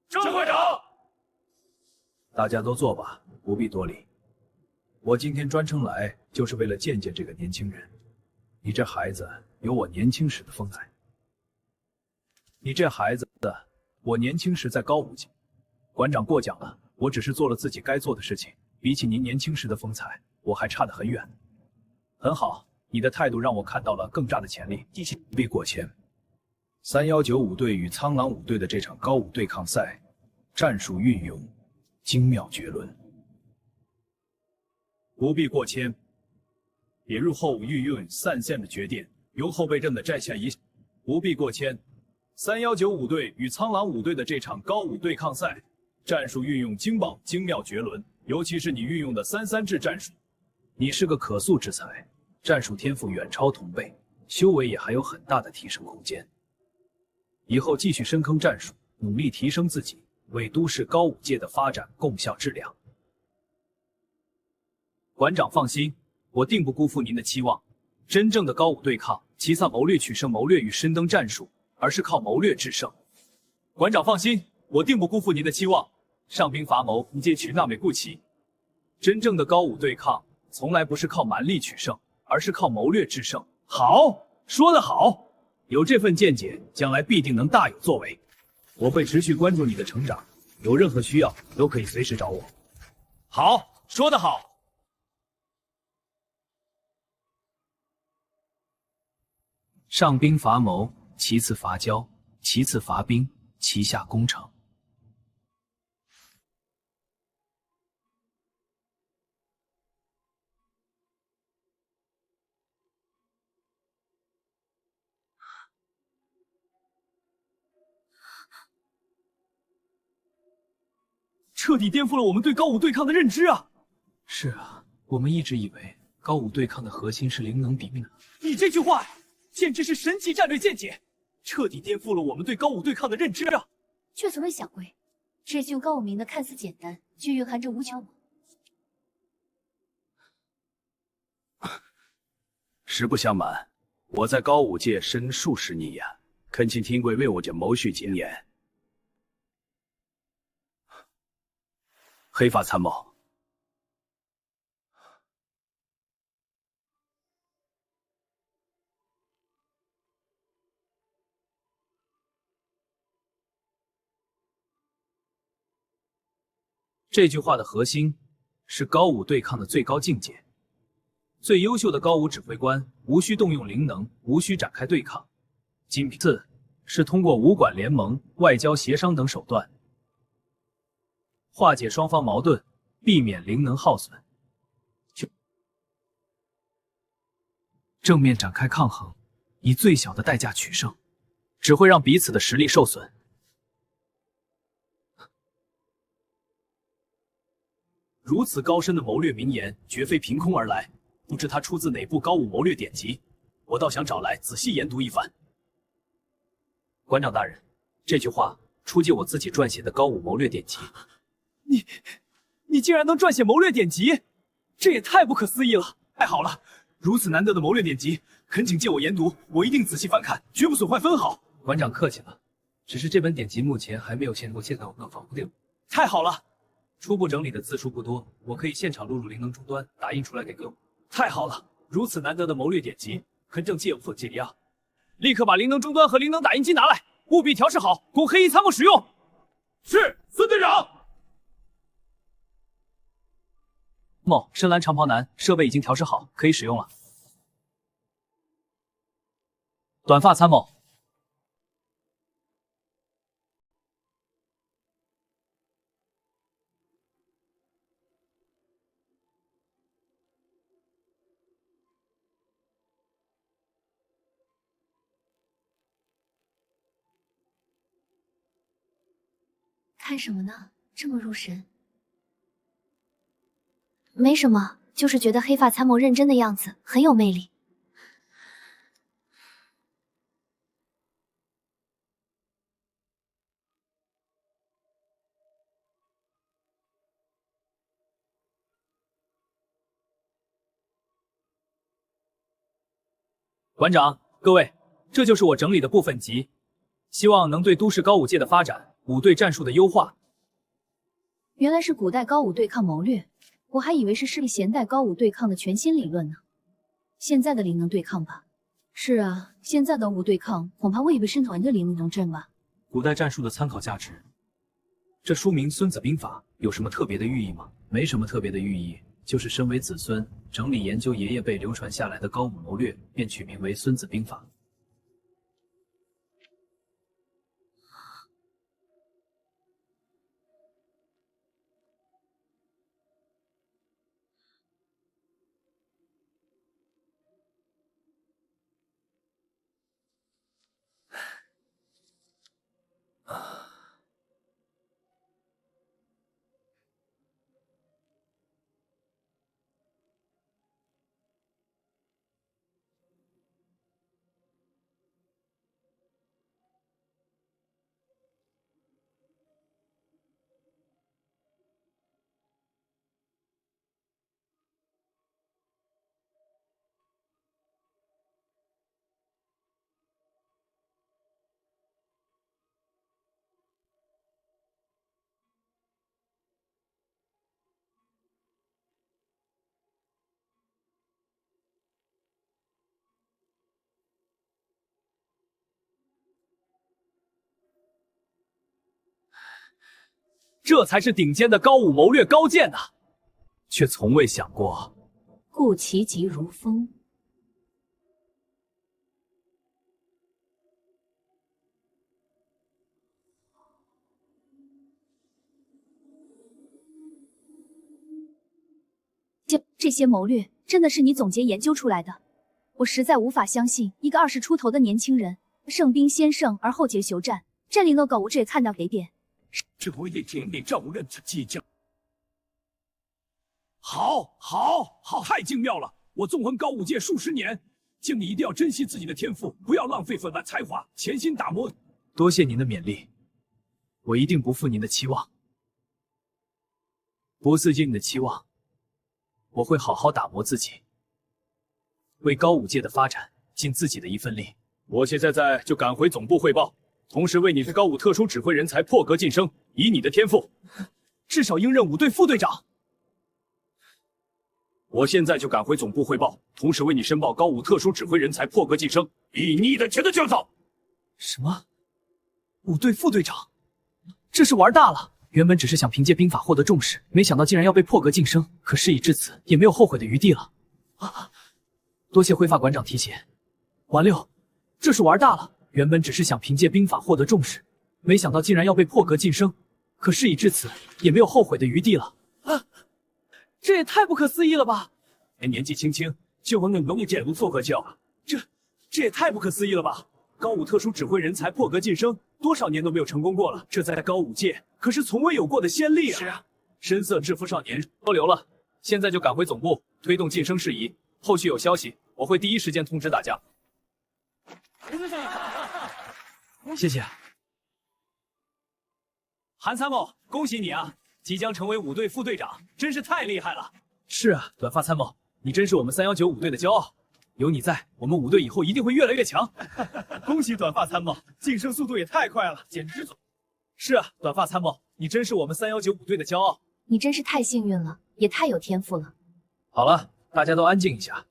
郑会长，大家都坐吧，不必多礼。我今天专程来，就是为了见见这个年轻人。你这孩子有我年轻时的风采。你这孩子，我年轻时在高武级。馆长过奖了，我只是做了自己该做的事情，比起您年轻时的风采，我还差得很远。很好，你的态度让我看到了更大的潜力。必过谦， 3195队与苍狼5队的这场高武对抗赛，战术运用精妙绝伦，不必过谦。引入后运用散线的决定，由后备阵的摘下一，不必过谦。3195队与苍狼5队的这场高武对抗赛，战术运用精棒精妙绝伦，尤其是你运用的3-3制战术，你是个可塑之才，战术天赋远超同辈，修为也还有很大的提升空间。以后继续深耕战术，努力提升自己，为都市高武界的发展共效致量。馆长放心，我定不辜负您的期望。真正的高武对抗，其次谋略取胜，谋略与深耕战术，而是靠谋略制胜。馆长放心，我定不辜负您的期望。上兵伐谋，一皆取纳美固其。真正的高武对抗，从来不是靠蛮力取胜，而是靠谋略制胜。好，说得好。有这份见解，将来必定能大有作为。我会持续关注你的成长，有任何需要都可以随时找我。好，说得好。上兵伐谋，其次伐交，其次伐兵，其下攻城。彻底颠覆了我们对高武对抗的认知啊！是啊，我们一直以为高武对抗的核心是灵能比命。你这句话简直是神级战略见解，彻底颠覆了我们对高武对抗的认知啊！却所谓小鬼，这句高武明的看似简单，却蕴含着无穷。实不相瞒，我在高武界深数十年，恳请听贵为我这谋续经验。黑发参谋，这句话的核心是高武对抗的最高境界。最优秀的高武指挥官无需动用灵能，无需展开对抗，仅次是通过武馆联盟、外交协商等手段化解双方矛盾，避免灵能耗损，正面展开抗衡，以最小的代价取胜，只会让彼此的实力受损。如此高深的谋略名言，绝非凭空而来，不知他出自哪部高武谋略典籍，我倒想找来仔细研读一番。馆长大人，这句话出自我自己撰写的高武谋略典籍。你竟然能撰写谋略典籍，这也太不可思议了！太好了，如此难得的谋略典籍，恳请借我研读，我一定仔细翻看，绝不损坏分毫。馆长客气了，只是这本典籍目前还没有现在我们仿不定。太好了，初步整理的字数不多，我可以现场录入灵能终端，打印出来给各位。太好了，如此难得的谋略典籍，恳请借我吉利亚，立刻把灵能终端和灵能打印机拿来，务必调试好，供黑衣参谋使用。是，孙队长。某深蓝长袍男，设备已经调试好，可以使用了。短发参谋，看什么呢？这么入神？没什么，就是觉得黑发参谋认真的样子很有魅力。馆长，各位，这就是我整理的部分集，希望能对都市高武界的发展、武队战术的优化。原来是古代高武对抗谋略，我还以为是现代高武对抗的全新理论呢。现在的灵能对抗吧？是啊，现在的武对抗恐怕未必是同一个灵能阵吧？古代战术的参考价值。这书名《孙子兵法》有什么特别的寓意吗？没什么特别的寓意，就是身为子孙，整理研究爷爷辈流传下来的高武谋略，便取名为《孙子兵法》。这才是顶尖的高武谋略高剑呐，却从未想过顾其疾如风。这些谋略真的是你总结研究出来的？我实在无法相信，一个20出头的年轻人，胜兵先胜而后结休战，战力那高，我这也看到给点。这我也听你照任他计较。好，太精妙了！我纵横高武界数十年，敬你一定要珍惜自己的天赋，不要浪费粉腕才华，潜心打磨。多谢您的勉励，我一定不负您的期望，不似尽你的期望。我会好好打磨自己，为高武界的发展尽自己的一份力。我现在就赶回总部汇报，同时为你是高武特殊指挥人才破格晋升。以你的天赋，至少应任武队副队长。我现在就赶回总部汇报，同时为你申报高武特殊指挥人才破格晋升。以你的全就走。什么？武队副队长？这是玩大了！原本只是想凭借兵法获得重视，没想到竟然要被破格晋升。可事已至此，也没有后悔的余地了。多谢灰发馆长提携。王六，这是玩大了！原本只是想凭借兵法获得重视，没想到竟然要被破格晋升。可事已至此，也没有后悔的余地了。这也太不可思议了吧！年纪轻轻就能容易解如错可教，这也太不可思议了吧！高武特殊指挥人才破格晋升，多少年都没有成功过了，这在高武界可是从未有过的先例啊！是啊，深色制服少年多留了，现在就赶回总部推动晋升事宜，后续有消息我会第一时间通知大家。谢谢，韩参谋，恭喜你啊！即将成为武队副队长，真是太厉害了！是啊，短发参谋，你真是我们319武队的骄傲。有你在，我们武队以后一定会越来越强。恭喜短发参谋，晋升速度也太快了，简直是啊，短发参谋，你真是我们319武队的骄傲。你真是太幸运了，也太有天赋了。好了，大家都安静一下。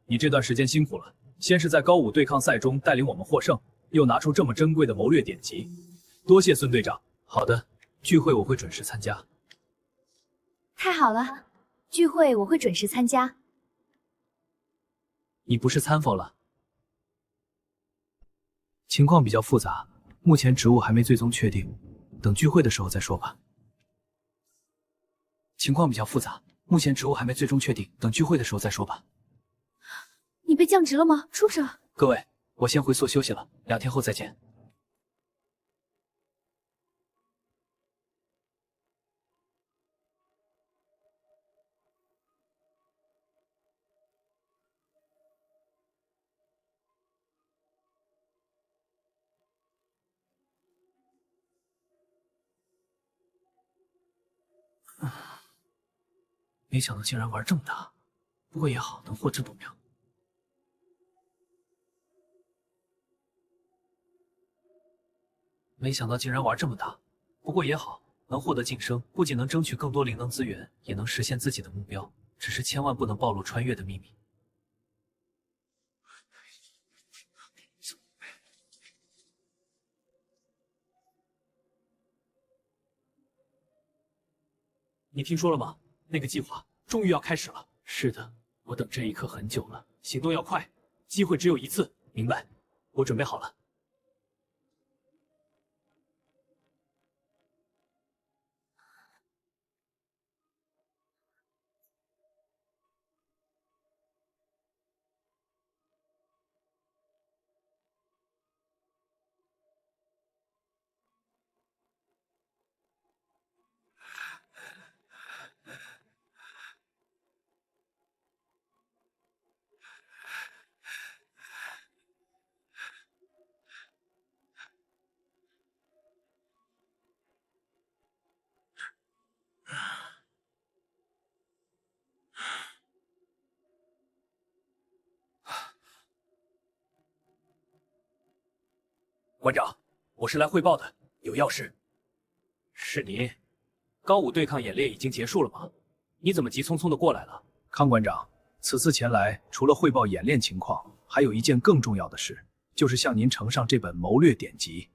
你这段时间辛苦了，先是在高武对抗赛中带领我们获胜，又拿出这么珍贵的谋略典籍，多谢孙队长。好的，聚会我会准时参加。太好了，聚会我会准时参加。你不是参否了？情况比较复杂，目前职务还没最终确定，等聚会的时候再说吧。你被降职了吗？出事了！各位，我先回宿休息了，2天后再见。没想到竟然玩这么大，不过也好，能获这种名。没想到竟然玩这么大，不过也好，能获得晋升，不仅能争取更多灵能资源，也能实现自己的目标。只是千万不能暴露穿越的秘密。你听说了吗？那个计划终于要开始了。是的，我等这一刻很久了，行动要快，机会只有一次。明白，我准备好了。馆长，我是来汇报的，有要事。是您？高武对抗演练已经结束了吗？你怎么急匆匆的过来了？康馆长，此次前来除了汇报演练情况，还有一件更重要的事，就是向您呈上这本谋略典籍。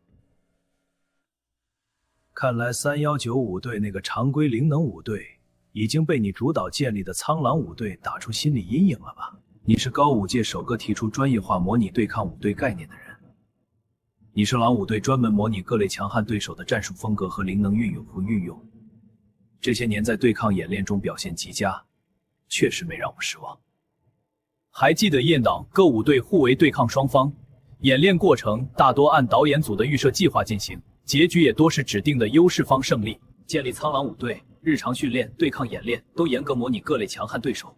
看来3195队那个常规灵能五队已经被你主导建立的苍狼五队打出心理阴影了吧？你是高武界首个提出专业化模拟对抗五队概念的人，你是狼五队专门模拟各类强悍对手的战术风格和灵能运用，这些年在对抗演练中表现极佳，确实没让我失望。还记得雁岛各五队互为对抗双方，演练过程大多按导演组的预设计划进行，结局也多是指定的优势方胜利。建立苍狼五队，日常训练、对抗演练都严格模拟各类强悍对手。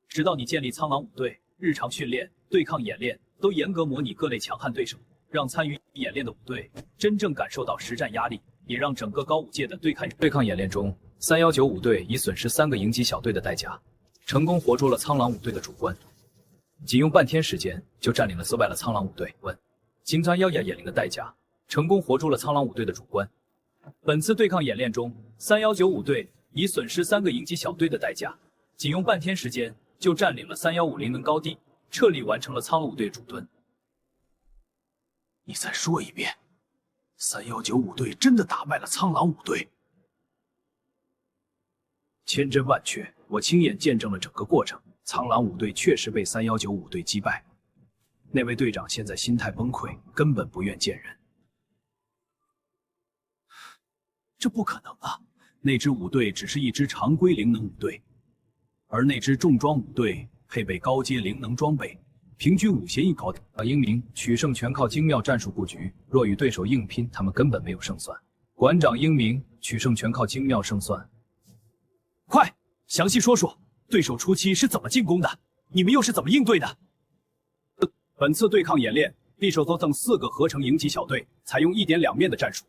直到你建立苍狼五队，日常训练、对抗演练都严格模拟各类强悍对手，让参与演练的五队真正感受到实战压力，也让整个高武界的对抗演练中，3195队以损失3个营级小队的代价，成功活捉了苍狼五队的主官，仅用半天时间就占领了击败了苍狼五队。经3115演练的代价，成功活捉了苍狼五队的主官。本次对抗演练中，3195队以损失3个营级小队的代价，仅用半天时间就占领了315灵能高地，彻底完成了苍狼五队主盾。你再说一遍，3195队真的打败了苍狼五队？千真万确，我亲眼见证了整个过程。苍狼五队确实被3195队击败，那位队长现在心态崩溃，根本不愿见人。这不可能啊！那支五队只是一支常规灵能五队，而那支重装五队配备高阶灵能装备，平均5弦一高。英明取胜全靠精妙战术布局，若与对手硬拼，他们根本没有胜算。馆长英明取胜全靠精妙胜算。快，详细说说对手初期是怎么进攻的，你们又是怎么应对的？本次对抗演练，匕首头等4个合成营级小队采用1点2面的战术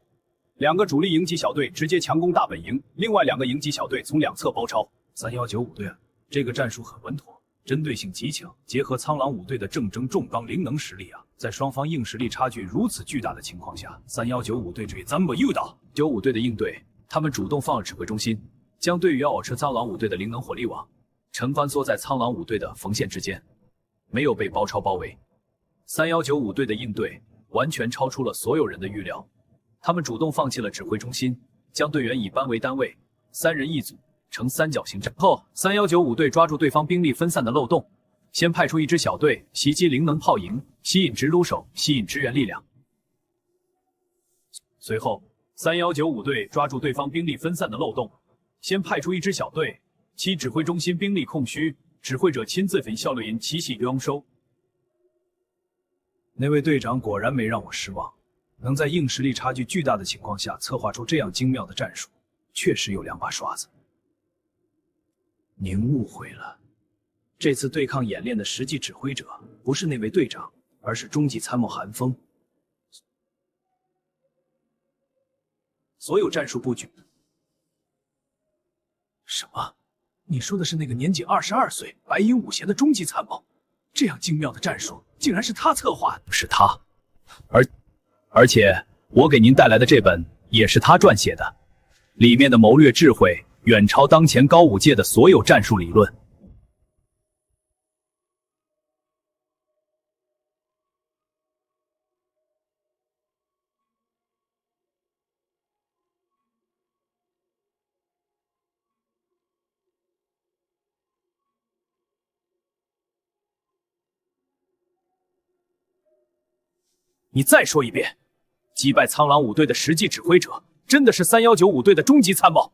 ，2个主力营级小队直接强攻大本营，另外2个营级小队从两侧包抄。3195队啊，这个战术很稳妥，针对性极强，结合苍狼五队的正征重刚灵能实力啊，在双方硬实力差距如此巨大的情况下，3195队这怎么遇到95队的应对？他们主动放了指挥中心，将队员偶吃苍狼五队的灵能火力网，陈翻缩在苍狼五队的缝线之间，没有被包抄包围。3195队的应对完全超出了所有人的预料，他们主动放弃了指挥中心，将队员以班为单位，3人一组，呈三角形战后，3195队抓住对方兵力分散的漏洞，先派出一支小队袭击灵能炮营，吸引直弩手，吸引支援力量。随后，3195队抓住对方兵力分散的漏洞，先派出一支小队，其指挥中心兵力空虚，指挥者亲自分效率引奇袭拥收。那位队长果然没让我失望，能在硬实力差距巨大的情况下策划出这样精妙的战术，确实有2把刷子。您误会了，这次对抗演练的实际指挥者不是那位队长，而是中级参谋韩风。所有战术布局。什么？你说的是那个年仅22岁、白银5弦的中级参谋？这样精妙的战术，竟然是他策划的？是他，而且我给您带来的这本也是他撰写的，里面的谋略智慧远超当前高武界的所有战术理论。你再说一遍，击败苍狼五队的实际指挥者真的是3195队的中级参谋？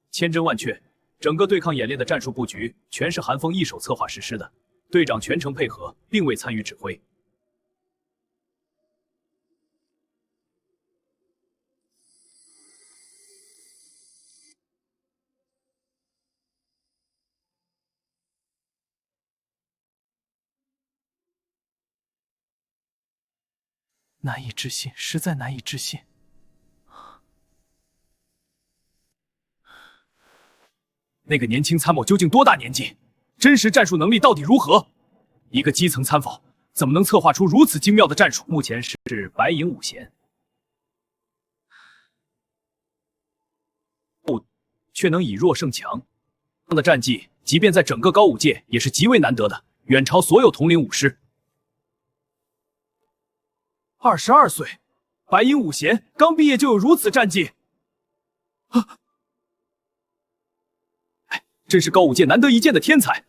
千真万确，整个对抗演练的战术布局全是韩风一手策划实施的，队长全程配合，并未参与指挥。难以置信，实在难以置信。那个年轻参谋究竟多大年纪？真实战术能力到底如何？一个基层参谋怎么能策划出如此精妙的战术？目前是白银5弦，却能以弱胜强，这样的战绩，即便在整个高武界也是极为难得的，远超所有统领武师。22岁，白银五贤刚毕业就有如此战绩，真是高武界难得一见的天才。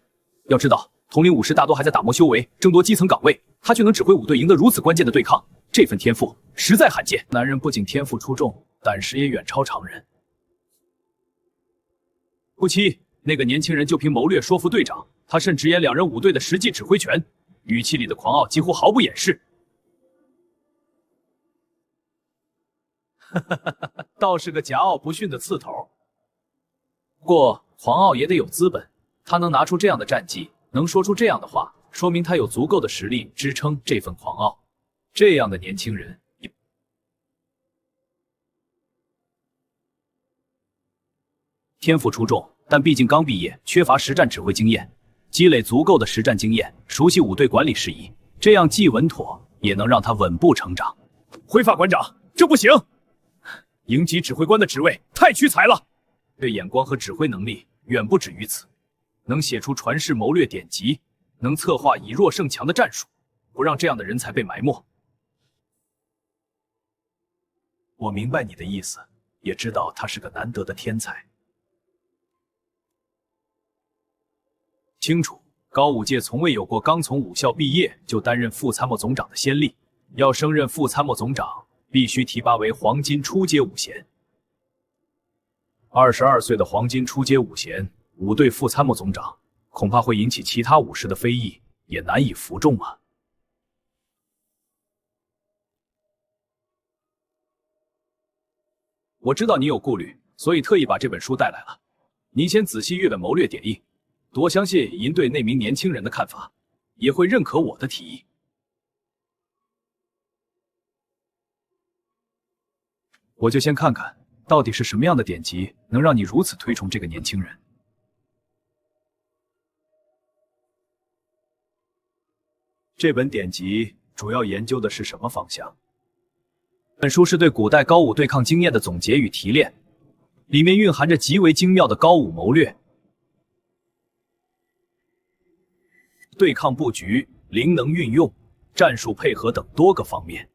要知道，统领武士大多还在打磨修为，争夺基层岗位，他却能指挥五队赢得如此关键的对抗，这份天赋实在罕见。男人不仅天赋出众，胆识也远超常人。不期，那个年轻人就凭谋略说服队长，他甚直言两人五队的实际指挥权，语气里的狂傲几乎毫不掩饰。倒是个桀骜不驯的刺头。不过狂傲也得有资本，他能拿出这样的战绩，能说出这样的话，说明他有足够的实力支撑这份狂傲。这样的年轻人，天赋出众，但毕竟刚毕业，缺乏实战指挥经验。积累足够的实战经验，熟悉五队管理事宜，这样既稳妥，也能让他稳步成长。灰发馆长，这不行！营级指挥官的职位太屈才了，对眼光和指挥能力远不止于此。能写出传世谋略典籍，能策划以弱胜强的战术，不让这样的人才被埋没。我明白你的意思，也知道他是个难得的天才。清楚，高武界从未有过刚从武校毕业就担任副参谋总长的先例。要升任副参谋总长，必须提拔为黄金初阶武衔。22岁的黄金初阶武衔，五队副参谋总长，恐怕会引起其他武士的非议，也难以服众啊。我知道你有顾虑，所以特意把这本书带来了。你先仔细阅本谋略典义，多相信银队那名年轻人的看法，也会认可我的提议。我就先看看，到底是什么样的典籍能让你如此推崇这个年轻人。这本典籍主要研究的是什么方向？本书是对古代高武对抗经验的总结与提炼，里面蕴含着极为精妙的高武谋略、对抗布局、灵能运用、战术配合等多个方面。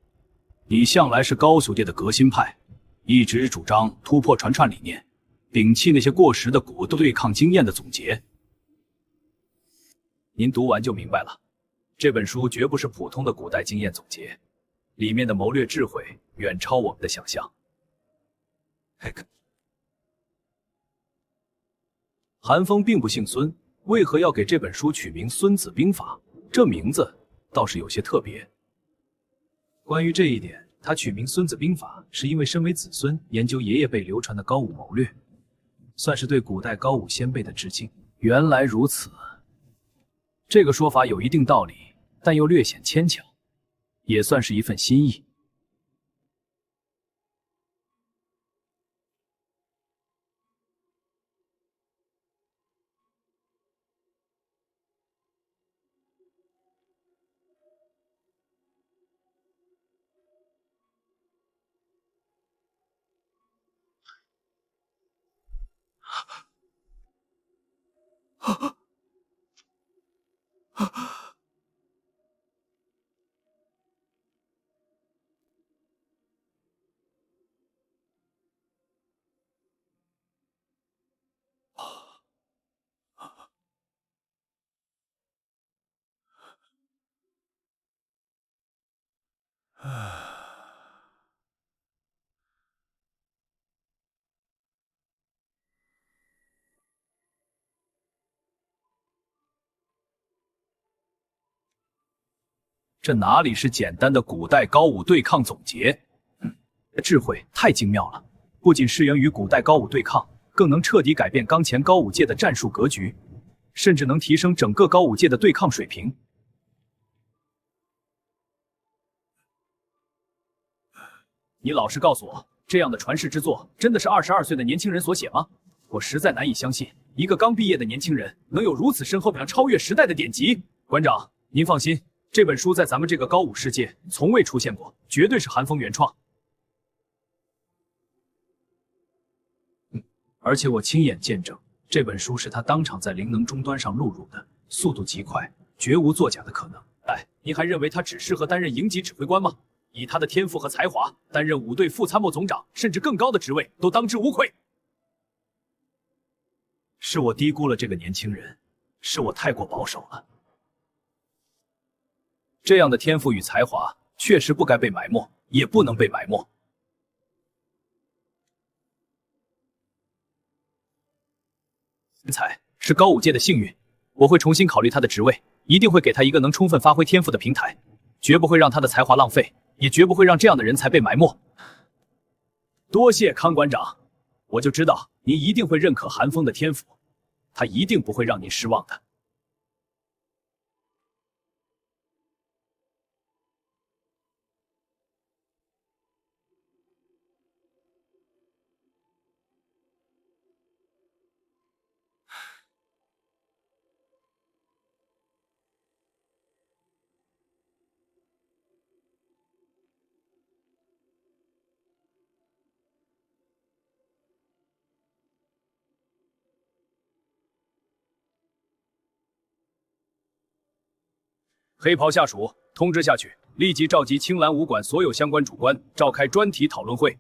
你向来是高手界的革新派，一直主张突破传串理念，摒弃那些过时的古对抗经验的总结。您读完就明白了，这本书绝不是普通的古代经验总结，里面的谋略智慧远超我们的想象。韩风并不姓孙，为何要给这本书取名《孙子兵法》？这名字倒是有些特别。关于这一点，他取名《孙子兵法》是因为身为子孙，研究爷爷辈流传的高武谋略，算是对古代高武先辈的致敬。原来如此，这个说法有一定道理，但又略显牵强，也算是一份心意。这哪里是简单的古代高武对抗总结？智慧太精妙了，不仅适用于古代高武对抗，更能彻底改变当前高武界的战术格局，甚至能提升整个高武界的对抗水平。你老实告诉我，这样的传世之作真的是22岁的年轻人所写吗？我实在难以相信，一个刚毕业的年轻人能有如此深厚并超越时代的典籍。馆长，您放心。这本书在咱们这个高武世界从未出现过，绝对是韩风原创。而且我亲眼见证，这本书是他当场在灵能终端上录入的，速度极快，绝无作假的可能。哎，您还认为他只适合担任营级指挥官吗？以他的天赋和才华，担任五队副参谋总长甚至更高的职位都当之无愧。是我低估了这个年轻人，是我太过保守了。这样的天赋与才华确实不该被埋没，也不能被埋没。人才是高武界的幸运，我会重新考虑他的职位，一定会给他一个能充分发挥天赋的平台，绝不会让他的才华浪费，也绝不会让这样的人才被埋没。多谢康馆长，我就知道您一定会认可韩风的天赋，他一定不会让您失望的。黑袍下属通知下去，立即召集青蓝武馆所有相关主官，召开专题讨论会。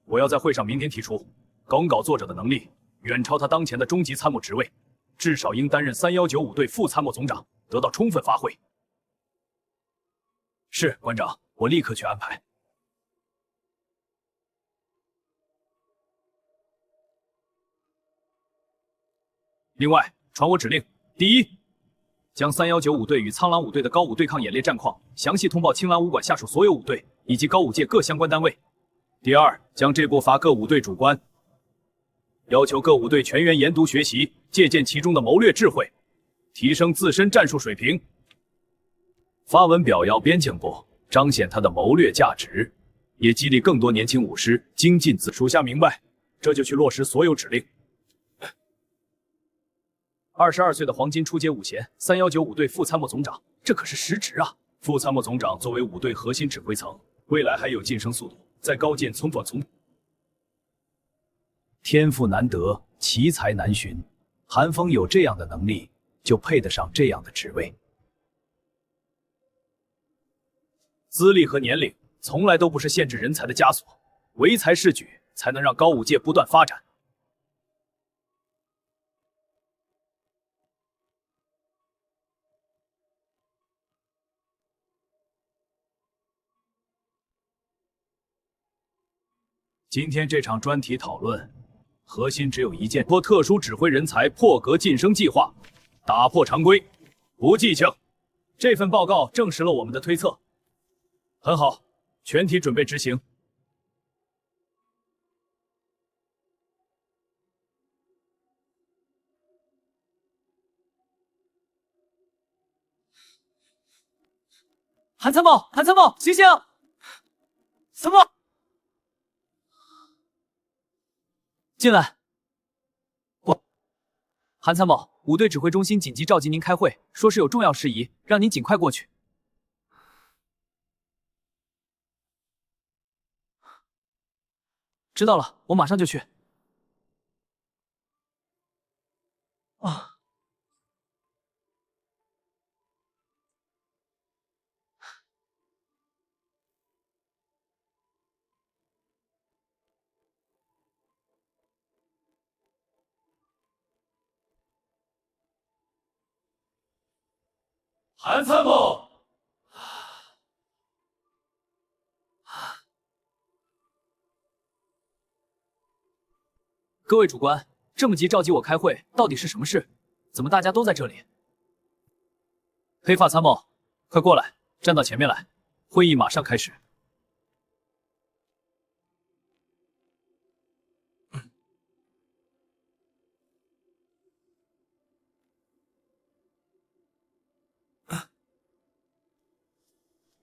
我要在会上明天提出，耿稿作者的能力远超他当前的中级参谋职位，至少应担任3195队副参谋总长，得到充分发挥。是，馆长，我立刻去安排。另外，传我指令：第一，将3195队与苍狼5队的高武对抗演练战况详细通报青蓝武馆下属所有武队以及高武界各相关单位。第二，将这部罚各武队主官，要求各武队全员研读学习，借鉴其中的谋略智慧，提升自身战术水平。发文表扬边境部，彰显他的谋略价值，也激励更多年轻武师精进自。属下明白，这就去落实所有指令。22岁的黄金初阶武衔，3195队副参谋总长，这可是实职啊！副参谋总长作为五队核心指挥层，未来还有晋升速度，在高见从天赋难得，奇才难寻。韩风有这样的能力，就配得上这样的职位。资历和年龄从来都不是限制人才的枷锁，唯才是举，才能让高武界不断发展。今天这场专题讨论，核心只有一件：破特殊指挥人才破格晋升计划，打破常规，不计较。这份报告证实了我们的推测。很好，全体准备执行。韩参谋，韩参谋，醒醒！什么？进来。韩参谋，五队指挥中心紧急召集您开会，说是有重要事宜，让您尽快过去。知道了，我马上就去。啊！韩参谋，各位主官，这么急召集我开会，到底是什么事？怎么大家都在这里？黑发参谋，快过来，站到前面来，会议马上开始。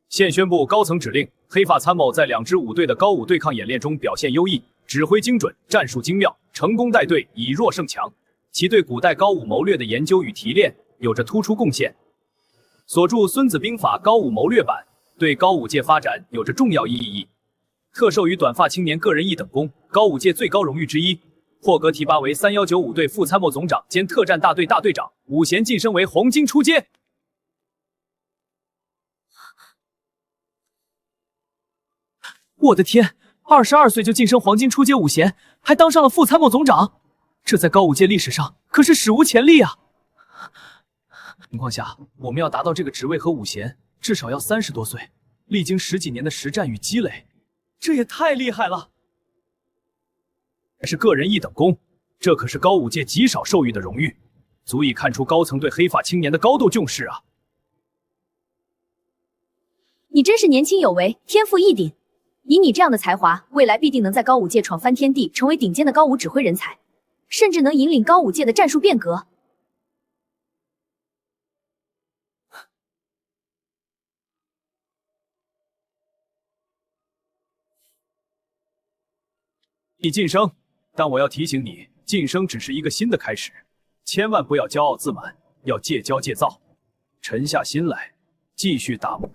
现宣布高层指令：黑发参谋在两支五队的高武对抗演练中表现优异，指挥精准，战术精妙，成功带队以弱胜强。其对古代高武谋略的研究与提炼有着突出贡献。所著《孙子兵法·高武谋略版》对高武界发展有着重要意义，特授予短发青年个人1等功，高武界最高荣誉之一。霍格提拔为3195队副参谋总长兼特战大队大队长，武衔晋升为红金初阶。我的天，22岁就晋升黄金初阶武贤，还当上了副参谋总长，这在高武界历史上可是史无前例啊！情况下，我们要达到这个职位和武贤，至少要30多岁，历经10几年的实战与积累，这也太厉害了！还是个人一等功，这可是高武界极少授予的荣誉，足以看出高层对黑发青年的高度重视啊！你真是年轻有为，天赋异禀。以你这样的才华，未来必定能在高武界闯翻天地，成为顶尖的高武指挥人才，甚至能引领高武界的战术变革。你晋升，但我要提醒你，晋升只是一个新的开始，千万不要骄傲自满，要戒骄戒躁，沉下心来，继续打磨。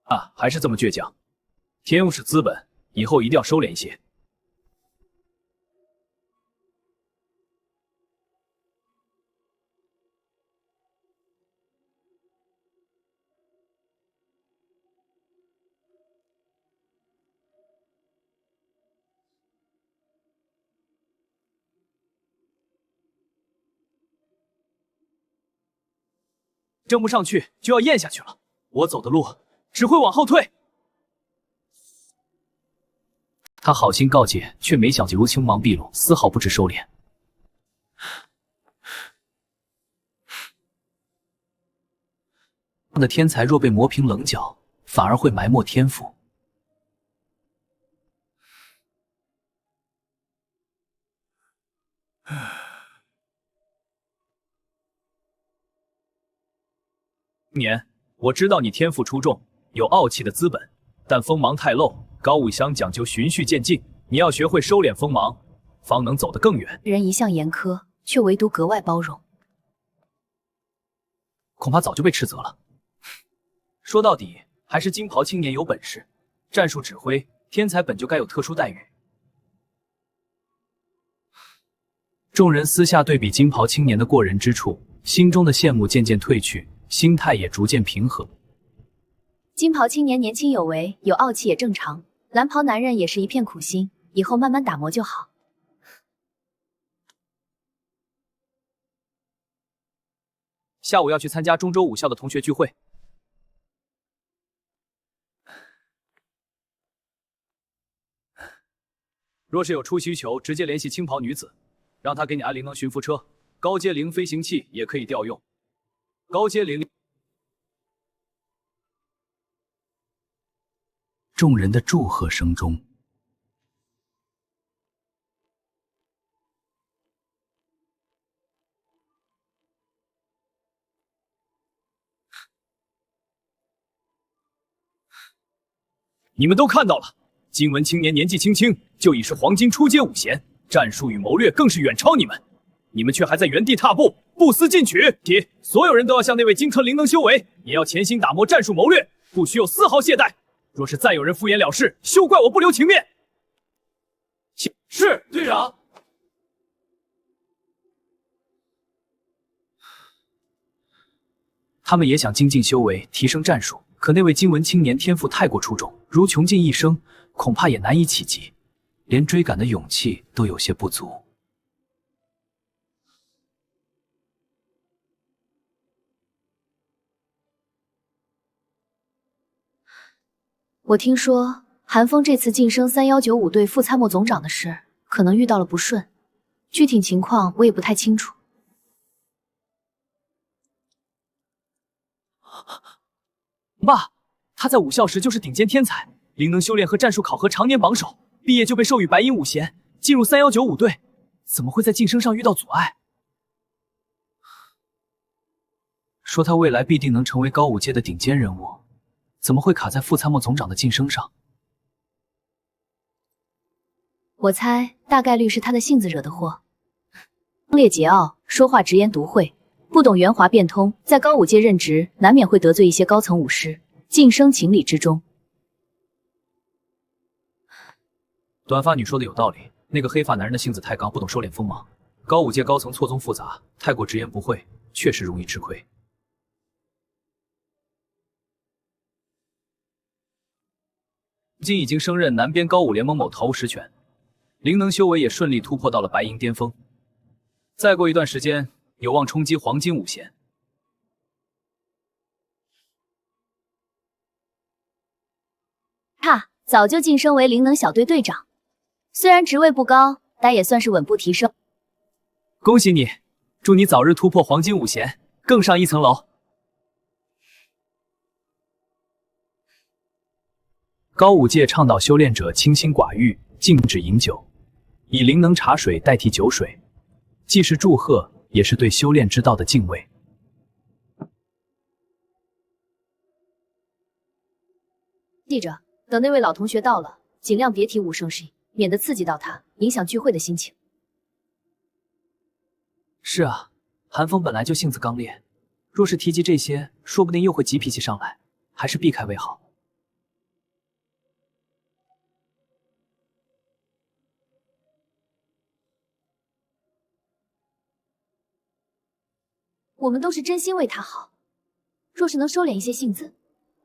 啊，还是这么倔强，天赋是资本，以后一定要收敛一些。争不上去就要咽下去了，我走的路只会往后退。他好心告诫，却没想如青芒毕露，丝毫不知收敛。这样的天才若被磨平棱角，反而会埋没天赋。年，我知道你天赋出众，有傲气的资本，但锋芒太露。高武乡讲究循序渐进，你要学会收敛锋芒，方能走得更远。人一向严苛，却唯独格外包容，恐怕早就被斥责了。说到底，还是金袍青年有本事，战术指挥，天才本就该有特殊待遇。众人私下对比金袍青年的过人之处，心中的羡慕渐渐褪去，心态也逐渐平和。金袍青年年轻有为，有傲气也正常，蓝袍男人也是一片苦心，以后慢慢打磨就好。下午要去参加中州武校的同学聚会，若是有出需求，直接联系青袍女子，让她给你安灵能巡辐车，高阶灵飞行器也可以调用。高阶灵。众人的祝贺声中，你们都看到了，金文青年年纪轻轻就已是黄金初阶武贤，战术与谋略更是远超你们，你们却还在原地踏步，不思进取。所有人都要像那位金特灵能修为，也要潜心打磨战术谋略，不许有丝毫懈怠。若是再有人敷衍了事，休怪我不留情面。是，队长。他们也想精进修为，提升战术，可那位金文青年天赋太过出众，如穷尽一生，恐怕也难以企及，连追赶的勇气都有些不足。我听说韩风这次晋升3195队副参谋总长的事，可能遇到了不顺，具体情况我也不太清楚。爸，他在武校时就是顶尖天才，灵能修炼和战术考核常年榜首，毕业就被授予白银武贤，进入3195队，怎么会在晋升上遇到阻碍？说他未来必定能成为高武界的顶尖人物，怎么会卡在副参谋总长的晋升上？我猜大概率是他的性子惹的祸，刚烈桀骜，说话直言独慧，不懂圆滑变通，在高武界任职难免会得罪一些高层武师，晋升情理之中。短发女说的有道理，那个黑发男人的性子太刚，不懂收敛锋芒。高武界高层错综复杂，太过直言不讳，确实容易吃亏。今已经升任南边高武联盟某桃无实权，灵能修为也顺利突破到了白银巅峰。再过一段时间，有望冲击黄金5弦。他早就晋升为灵能小队队长，虽然职位不高，但也算是稳步提升。恭喜你，祝你早日突破黄金5弦，更上一层楼。高武界倡导修炼者清心寡欲，禁止饮酒，以灵能茶水代替酒水，既是祝贺，也是对修炼之道的敬畏。记着，等那位老同学到了，尽量别提武圣事，免得刺激到他，影响聚会的心情。是啊，韩风本来就性子刚烈，若是提及这些，说不定又会急脾气上来，还是避开为好。我们都是真心为他好，若是能收敛一些性子，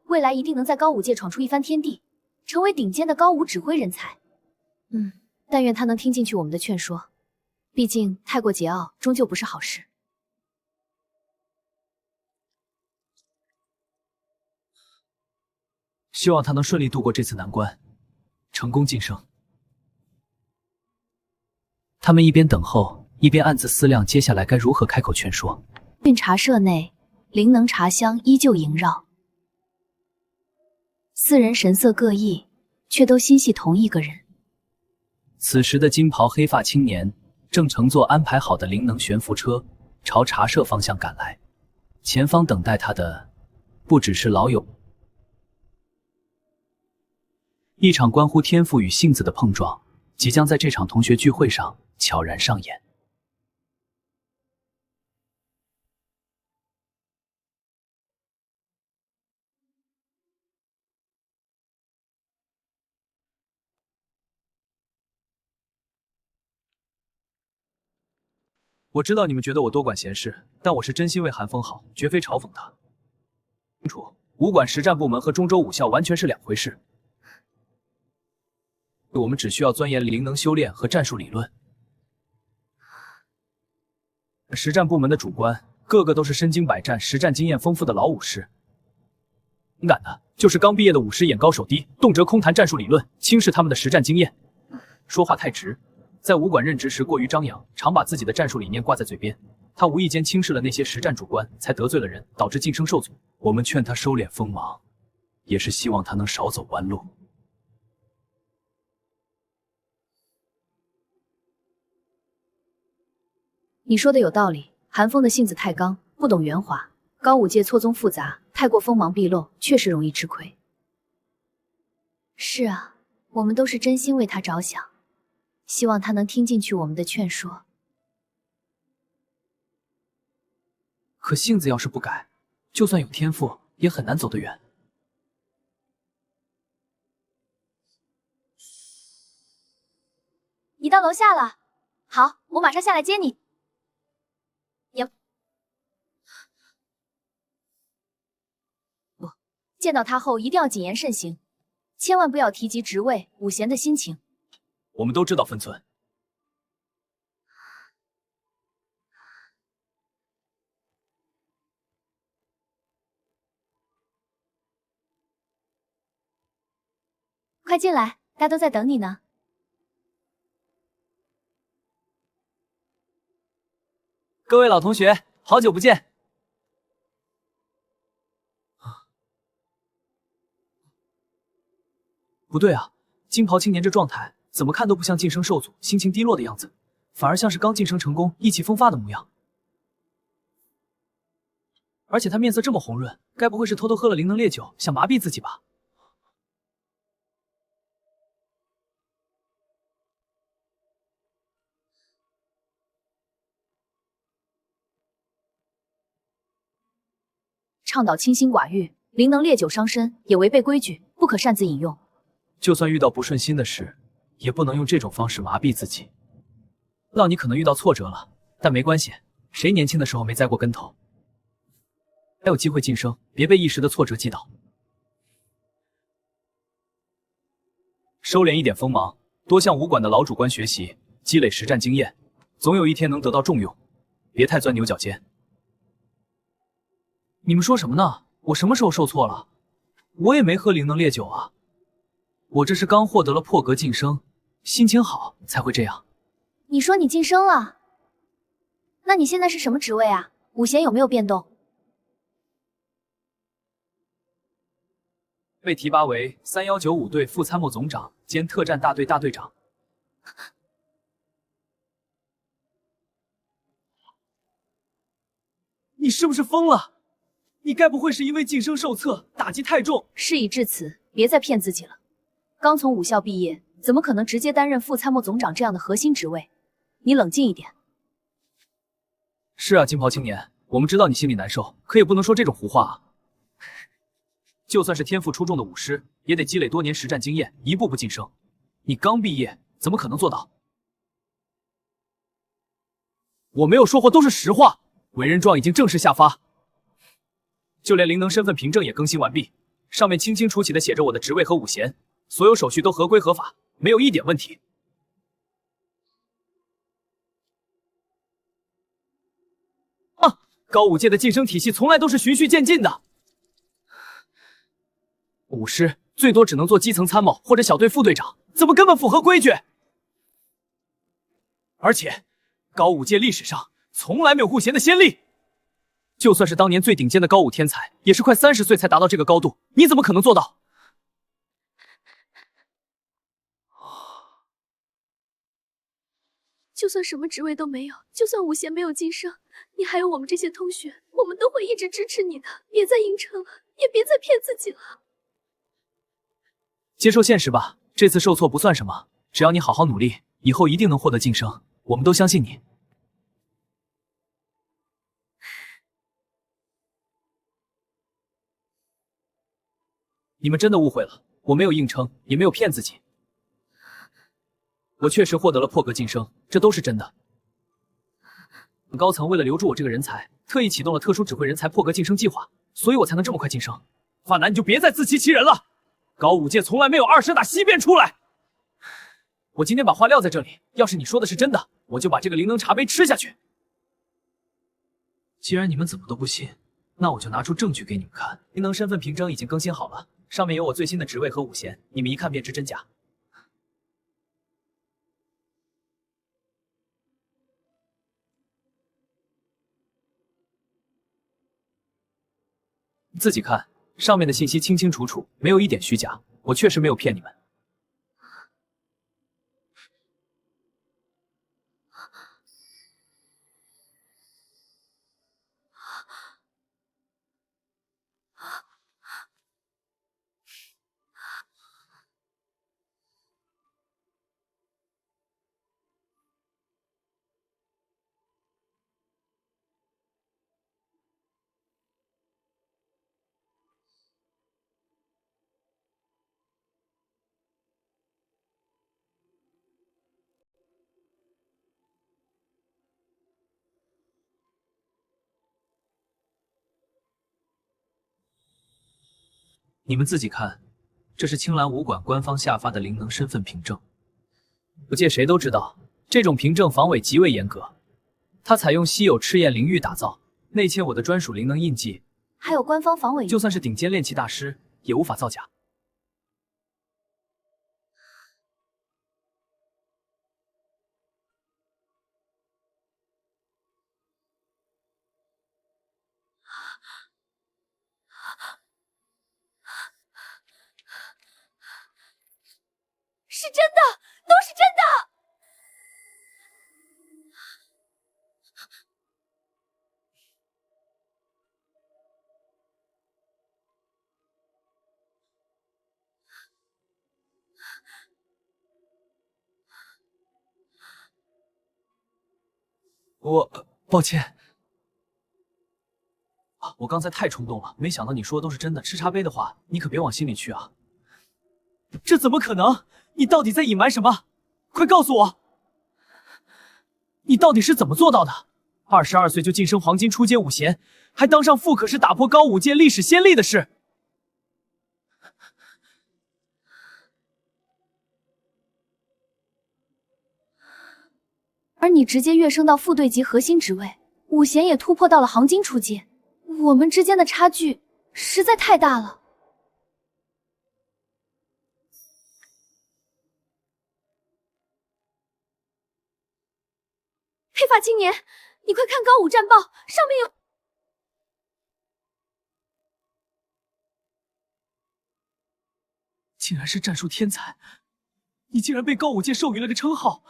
未来一定能在高武界闯出一番天地，成为顶尖的高武指挥人才。但愿他能听进去我们的劝说，毕竟太过桀骜终究不是好事。希望他能顺利度过这次难关，成功晋升。他们一边等候，一边暗自思量接下来该如何开口劝说。运茶社内，灵能茶香依旧萦绕，四人神色各异，却都心系同一个人。此时的金袍黑发青年正乘坐安排好的灵能悬浮车朝茶社方向赶来，前方等待他的不只是老友。一场关乎天赋与性子的碰撞，即将在这场同学聚会上悄然上演。我知道你们觉得我多管闲事，但我是真心为韩风好，绝非嘲讽他。清楚，武馆实战部门和中州武校完全是两回事。我们只需要钻研灵能修炼和战术理论。实战部门的主官个个都是身经百战、实战经验丰富的老武师，勇敢的就是刚毕业的武师眼高手低，动辄空谈战术理论，轻视他们的实战经验，说话太直。在武馆任职时过于张扬，常把自己的战术理念挂在嘴边，他无意间轻视了那些实战主官，才得罪了人，导致晋升受阻。我们劝他收敛锋芒，也是希望他能少走弯路。你说的有道理，韩风的性子太刚，不懂圆滑，高武界错综复杂，太过锋芒毕露，确实容易吃亏。是啊，我们都是真心为他着想，希望他能听进去我们的劝说。可性子要是不改，就算有天赋，也很难走得远。你到楼下了，好，我马上下来接你。见到他后一定要谨言慎行，千万不要提及职位、武贤的心情。我们都知道分寸。快进来，大家都在等你呢。各位老同学，好久不见。不对啊，金袍青年这状态，怎么看都不像晋升受阻、心情低落的样子，反而像是刚晋升成功、意气风发的模样。而且他面色这么红润，该不会是偷偷喝了灵能烈酒，想麻痹自己吧？倡导清心寡欲，灵能烈酒伤身，也违背规矩，不可擅自饮用。就算遇到不顺心的事，也不能用这种方式麻痹自己。知道你可能遇到挫折了，但没关系，谁年轻的时候没栽过跟头？还有机会晋升，别被一时的挫折击倒。收敛一点锋芒，多向武馆的老主官学习，积累实战经验，总有一天能得到重用。别太钻牛角尖。你们说什么呢？我什么时候受挫了？我也没喝灵能烈酒啊。我这是刚获得了破格晋升，心情好才会这样。你说你晋升了？那你现在是什么职位啊？五弦有没有变动？被提拔为3195队副参谋总长兼特战大队大队长。你是不是疯了？你该不会是因为晋升受挫，打击太重？事已至此，别再骗自己了。刚从武校毕业，怎么可能直接担任副参谋总长这样的核心职位？你冷静一点。是啊，金袍青年，我们知道你心里难受，可也不能说这种胡话啊。就算是天赋出众的武师，也得积累多年实战经验，一步步晋升。你刚毕业，怎么可能做到？我没有说话，都是实话。委任状已经正式下发，就连灵能身份凭证也更新完毕，上面清清楚楚的写着我的职位和武衔，所有手续都合规合法，没有一点问题。啊，高武界的晋升体系从来都是循序渐进的。武师最多只能做基层参谋或者小队副队长，怎么根本符合规矩？而且，高武界历史上从来没有护衔的先例。就算是当年最顶尖的高武天才，也是快30岁才达到这个高度，你怎么可能做到？就算什么职位都没有，就算武衔没有晋升，你还有我们这些同学，我们都会一直支持你的。别再硬撑了，也别再骗自己了。接受现实吧，这次受挫不算什么，只要你好好努力，以后一定能获得晋升，我们都相信你。你们真的误会了，我没有硬撑，也没有骗自己。我确实获得了破格晋升，这都是真的。高层为了留住我这个人才，特意启动了特殊指挥人才破格晋升计划，所以我才能这么快晋升。法南，你就别再自欺欺人了，高武界从来没有20打西边出来。我今天把话撂在这里，要是你说的是真的，我就把这个灵能茶杯吃下去。既然你们怎么都不信，那我就拿出证据给你们看。灵能身份凭证已经更新好了，上面有我最新的职位和武衔，你们一看便知真假。自己看，上面的信息清清楚楚，没有一点虚假，我确实没有骗你们。你们自己看，这是青蓝武馆官方下发的灵能身份凭证。武界谁都知道，这种凭证防伪极为严格，它采用稀有赤焰灵玉打造，内嵌我的专属灵能印记，还有官方防伪，就算是顶尖炼器大师也无法造假。是真的，都是真的。抱歉。我刚才太冲动了，没想到你说的都是真的。吃茶杯的话，你可别往心里去啊。这怎么可能？你到底在隐瞒什么？快告诉我，你到底是怎么做到的？22岁就晋升黄金初阶武贤，还当上副，可是打破高武界历史先例的事。而你直接跃升到副队级核心职位，武贤也突破到了黄金初阶，我们之间的差距实在太大了。黑发青年，你快看高武战报，上面有……竟然是战术天才，你竟然被高武界授予了个称号。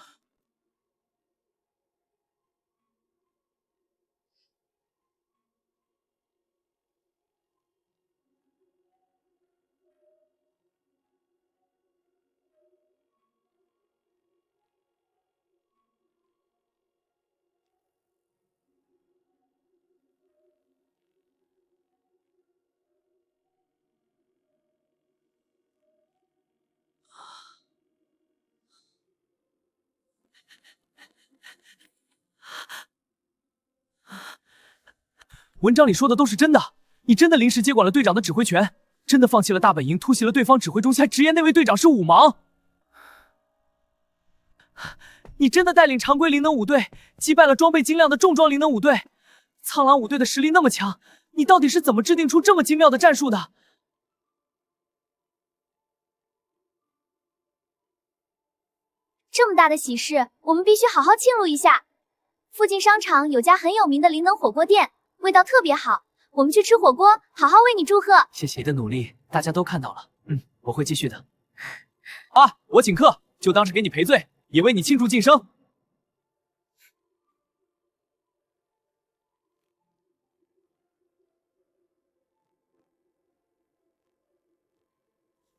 文章里说的都是真的，你真的临时接管了队长的指挥权，真的放弃了大本营，突袭了对方指挥中心，还直言那位队长是武盲。你真的带领常规灵能五队击败了装备精良的重装灵能五队，苍狼五队的实力那么强，你到底是怎么制定出这么精妙的战术的？这么大的喜事，我们必须好好庆祝一下。附近商场有家很有名的灵能火锅店，味道特别好，我们去吃火锅，好好为你祝贺。谢谢你的努力，大家都看到了，我会继续的。啊，我请客，就当是给你赔罪，也为你庆祝晋升。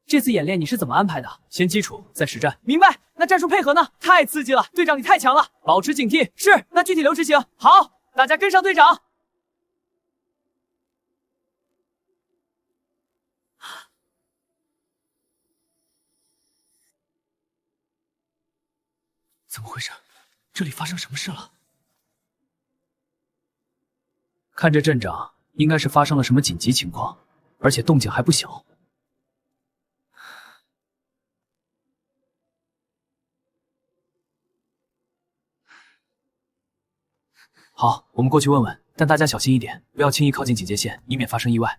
这次演练你是怎么安排的？先基础，再实战。明白。那战术配合呢？太刺激了，队长你太强了，保持警惕。是，那具体流执行。好，大家跟上队长。怎么回事？这里发生什么事了？看这阵仗，应该是发生了什么紧急情况，而且动静还不小。好，我们过去问问，但大家小心一点，不要轻易靠近警戒线，以免发生意外。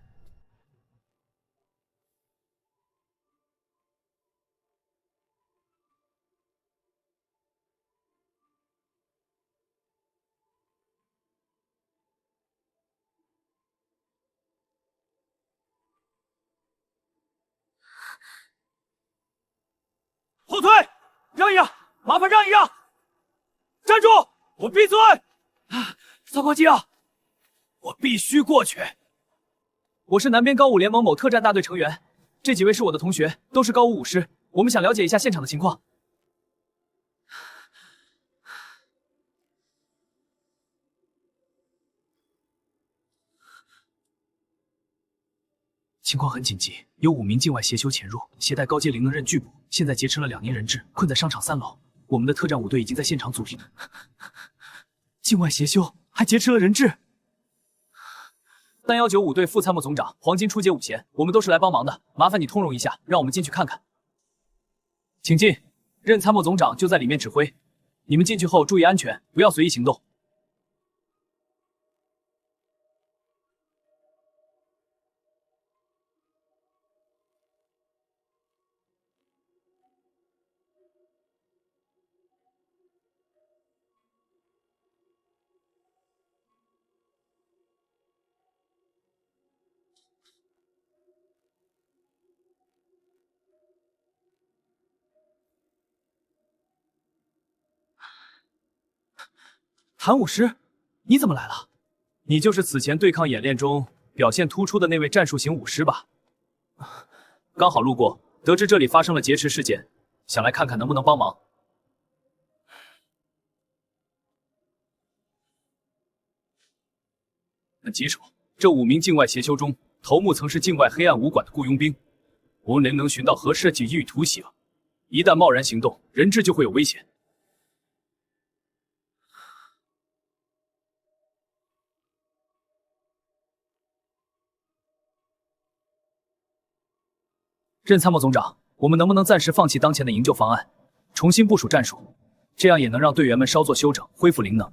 后退，让一让，麻烦让一让。站住！我闭嘴！糟糕极了，我必须过去。我是南边高武联盟某特战大队成员，这几位是我的同学，都是高武武师。我们想了解一下现场的情况。情况很紧急，有5名境外邪修潜入，携带高阶灵能刃拒捕，现在劫持了2名人质，困在商场3楼。我们的特战5队已经在现场组织。境外邪修还劫持了人质。3195队副参谋总长，黄金初阶武贤，我们都是来帮忙的，麻烦你通融一下，让我们进去看看。请进，任参谋总长就在里面指挥。你们进去后注意安全，不要随意行动。谭武师，你怎么来了？你就是此前对抗演练中表现突出的那位战术型武师吧？刚好路过，得知这里发生了劫持事件，想来看看能不能帮忙。很棘手，这5名境外邪修中，头目曾是境外黑暗武馆的雇佣兵，无人能寻到合适计予以突袭了。一旦贸然行动，人质就会有危险。任参谋总长，我们能不能暂时放弃当前的营救方案，重新部署战术？这样也能让队员们稍作休整，恢复灵能。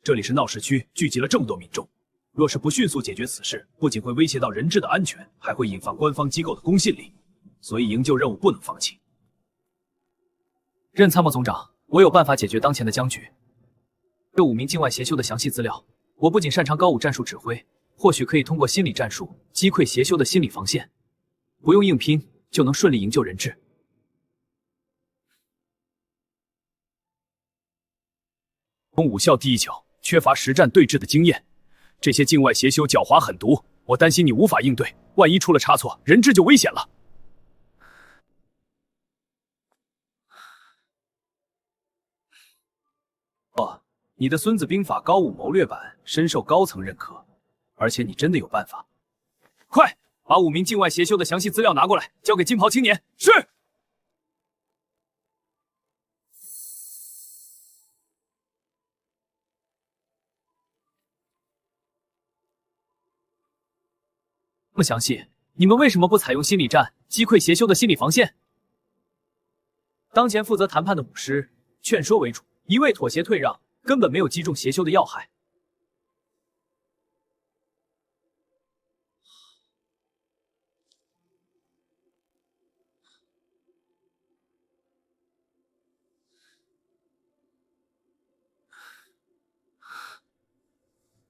这里是闹市区，聚集了这么多民众，若是不迅速解决此事，不仅会威胁到人质的安全，还会引发官方机构的公信力。所以营救任务不能放弃。任参谋总长，我有办法解决当前的僵局。这5名境外协修的详细资料，我不仅擅长高武战术指挥，或许可以通过心理战术击溃协修的心理防线，不用硬拼就能顺利营救人质。从武校第一角，缺乏实战对峙的经验，这些境外协修狡猾狠毒，我担心你无法应对，万一出了差错，人质就危险了。哦，你的《孙子兵法》高武谋略版深受高层认可，而且你真的有办法。快把5名境外协修的详细资料拿过来，交给金袍青年。是。这么详细，你们为什么不采用心理战击溃协修的心理防线？当前负责谈判的武师劝说为主，一味妥协退让，根本没有击中协修的要害。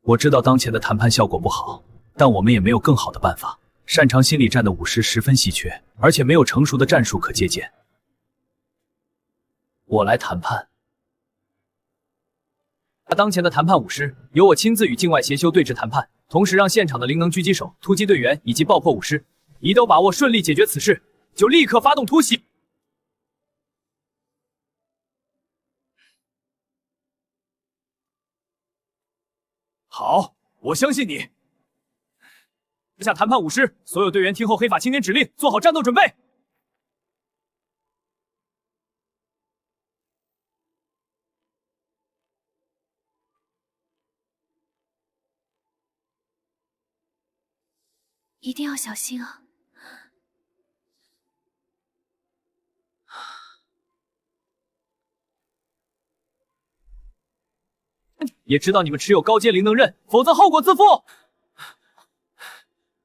我知道当前的谈判效果不好，但我们也没有更好的办法。擅长心理战的武师十分稀缺，而且没有成熟的战术可借鉴。我来谈判。当前的谈判武师由我亲自与境外协修对峙谈判，同时让现场的灵能狙击手、突击队员以及爆破武师，你都把握顺利解决此事，就立刻发动突袭。好，我相信你。下谈判武师，所有队员听候黑发青年指令，做好战斗准备。一定要小心啊！也知道你们持有高阶灵能刃，否则后果自负。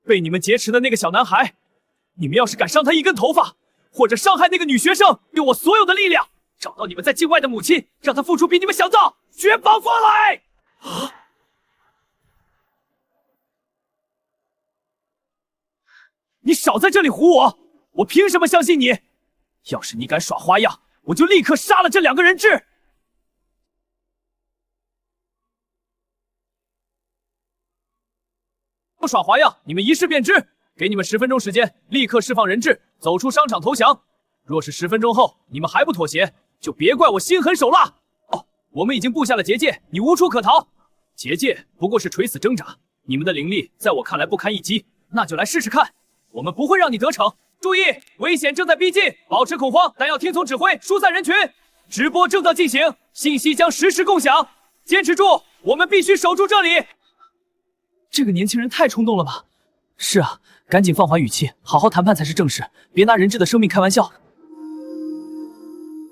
被你们劫持的那个小男孩，你们要是敢伤他一根头发，或者伤害那个女学生，用我所有的力量找到你们在境外的母亲，让她付出比你们想到，绝保过来！你少在这里唬我！我凭什么相信你？要是你敢耍花样，我就立刻杀了这2个人质！不耍花样，你们一试便知。给你们10分钟时间，立刻释放人质，走出商场投降。若是10分钟后你们还不妥协，就别怪我心狠手辣。哦，我们已经布下了结界，你无处可逃。结界不过是垂死挣扎，你们的灵力在我看来不堪一击，那就来试试看。我们不会让你得逞。注意，危险正在逼近，保持恐慌，但要听从指挥，疏散人群。直播正在进行，信息将实时共享。坚持住，我们必须守住这里。这个年轻人太冲动了吧？是啊，赶紧放缓语气，好好谈判才是正事，别拿人质的生命开玩笑。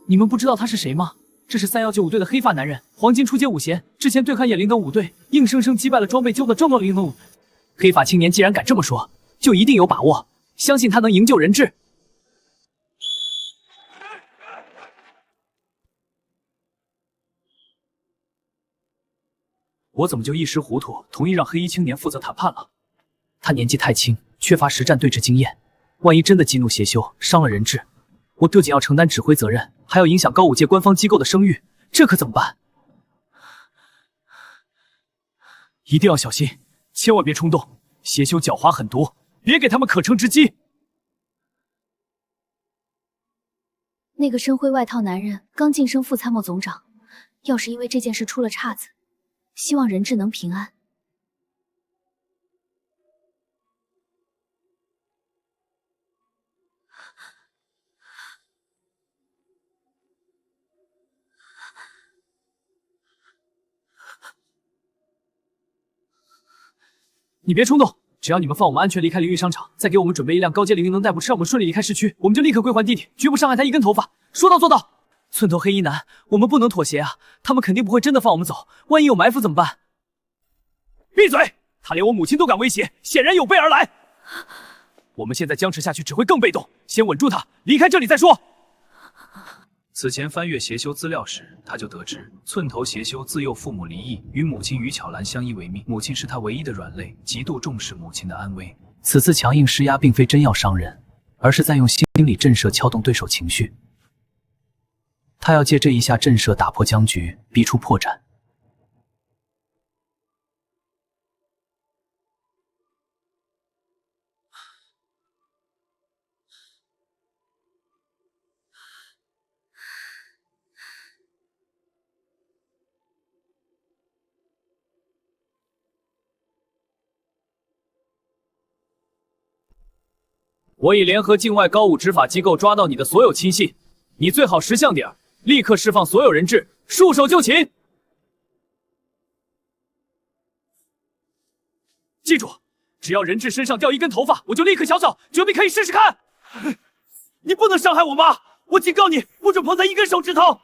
你们不知道他是谁吗？这是3195队的黑发男人，黄金初阶武贤，之前对抗野灵等5队，硬生生击败了装备旧的正装灵能5。黑发青年既然敢这么说，就一定有把握，相信他能营救人质。我怎么就一时糊涂，同意让黑衣青年负责谈判了？他年纪太轻，缺乏实战对峙经验，万一真的激怒协修，伤了人质，我不仅要承担指挥责任，还要影响高武界官方机构的声誉，这可怎么办？一定要小心，千万别冲动，协修狡猾狠毒，别给他们可乘之机。那个身灰外套男人刚晋升副参谋总长，要是因为这件事出了岔子，希望人质能平安。你别冲动，只要你们放我们安全离开灵域商场，再给我们准备一辆高阶灵能代步车，让我们顺利离开市区，我们就立刻归还弟弟，绝不伤害他一根头发。说到做到。寸头黑衣男，我们不能妥协啊！他们肯定不会真的放我们走，万一有埋伏怎么办？闭嘴！他连我母亲都敢威胁，显然有备而来。我们现在僵持下去只会更被动，先稳住他，离开这里再说。此前翻阅邪修资料时，他就得知寸头邪修自幼父母离异，与母亲于巧兰相依为命，母亲是他唯一的软肋，极度重视母亲的安危。此次强硬施压并非真要伤人，而是在用心理震慑撬动对手情绪。他要借这一下震慑打破僵局，逼出破绽。我已联合境外高武执法机构抓到你的所有亲信，你最好识相点儿。立刻释放所有人质，束手就擒！记住，只要人质身上掉一根头发，我就立刻小草，绝壁可以试试看。你不能伤害我妈，我警告你，不准碰她一根手指头。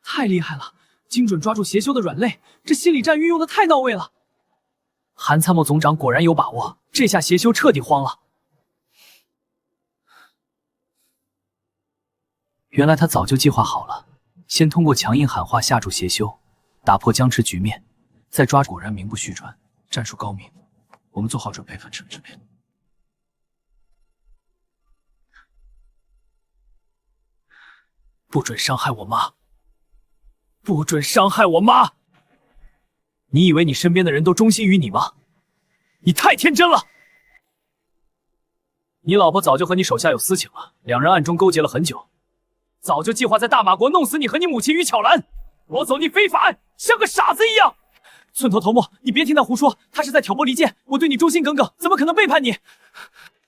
太厉害了，精准抓住邪修的软肋，这心理战运用的太到位了。韩参谋总长果然有把握，这下邪修彻底慌了。原来他早就计划好了，先通过强硬喊话吓住邪修，打破僵持局面，再抓住。果然名不虚传，战术高明。我们做好准备，反胜之变。不准伤害我妈！不准伤害我妈！你以为你身边的人都忠心于你吗？你太天真了！你老婆早就和你手下有私情了，两人暗中勾结了很久。早就计划在大马国弄死你和你母亲于巧兰，夺走你非法，像个傻子一样。寸头头目，你别听他胡说，他是在挑拨离间。我对你忠心耿耿，怎么可能背叛你？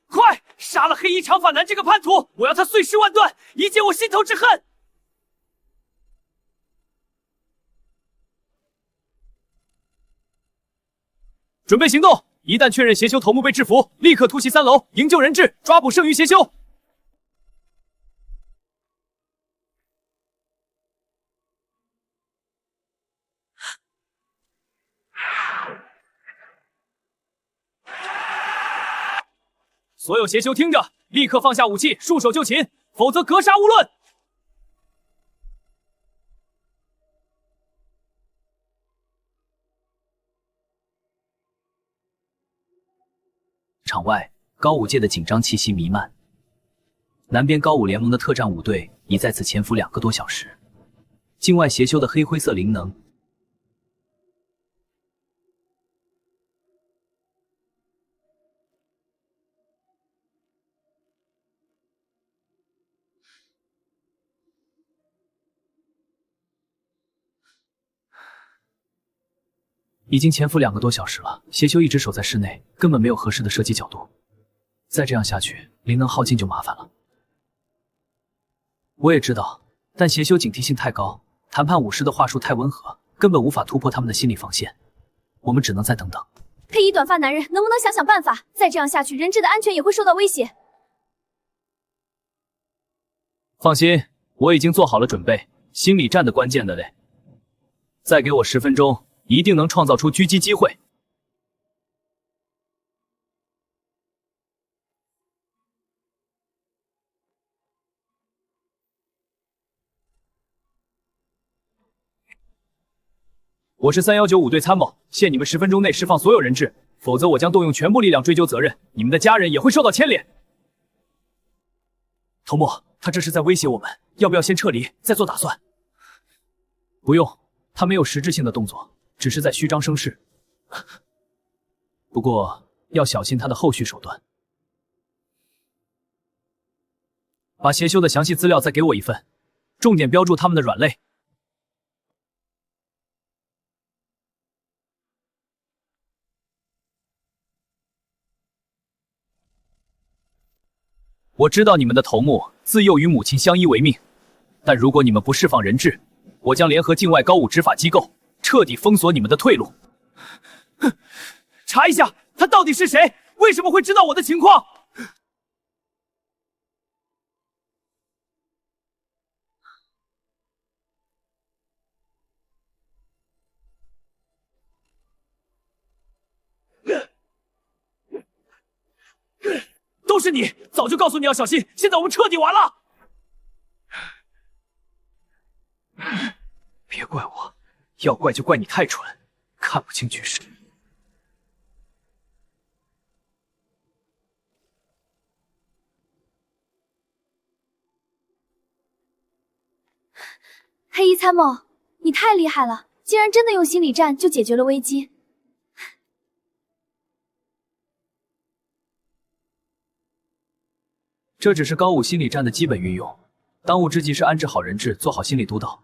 快杀了黑衣长发男这个叛徒，我要他碎尸万段，以解我心头之恨。准备行动！一旦确认邪修头目被制服，立刻突袭3楼，营救人质，抓捕剩余邪修。所有邪修听着，立刻放下武器，束手就擒，否则格杀勿论！场外，高武界的紧张气息弥漫。南边高武联盟的特战武队已在此潜伏2个多小时，境外邪修的黑灰色灵能。已经潜伏2个多小时了，邪修一直守在室内，根本没有合适的射击角度。再这样下去，灵能耗尽就麻烦了。我也知道，但邪修警惕性太高，谈判武士的话术太温和，根本无法突破他们的心理防线。我们只能再等等。黑衣短发男人，能不能想想办法？再这样下去，人质的安全也会受到威胁。放心，我已经做好了准备，心理战的关键的嘞。再给我10分钟。一定能创造出狙击机会。我是3195队参谋，限你们10分钟内释放所有人质，否则我将动用全部力量追究责任，你们的家人也会受到牵连。头目，他这是在威胁我们，要不要先撤离，再做打算？不用，他没有实质性的动作。只是在虚张声势，不过要小心他的后续手段。把邪修的详细资料再给我一份，重点标注他们的软肋。我知道你们的头目自幼与母亲相依为命，但如果你们不释放人质，我将联合境外高武执法机构。彻底封锁你们的退路！查一下他到底是谁？为什么会知道我的情况？都是你！早就告诉你要小心，现在我们彻底完了。别怪我，要怪就怪你太蠢，看不清局势。黑衣参谋，你太厉害了，竟然真的用心理战就解决了危机。这只是高武心理战的基本运用，当务之急是安置好人质，做好心理督导。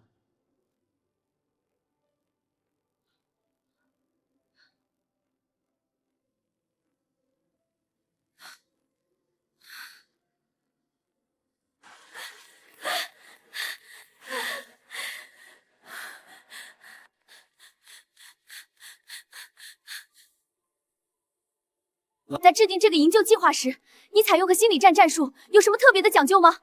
在制定这个营救计划时，你采用个心理战战术，有什么特别的讲究吗？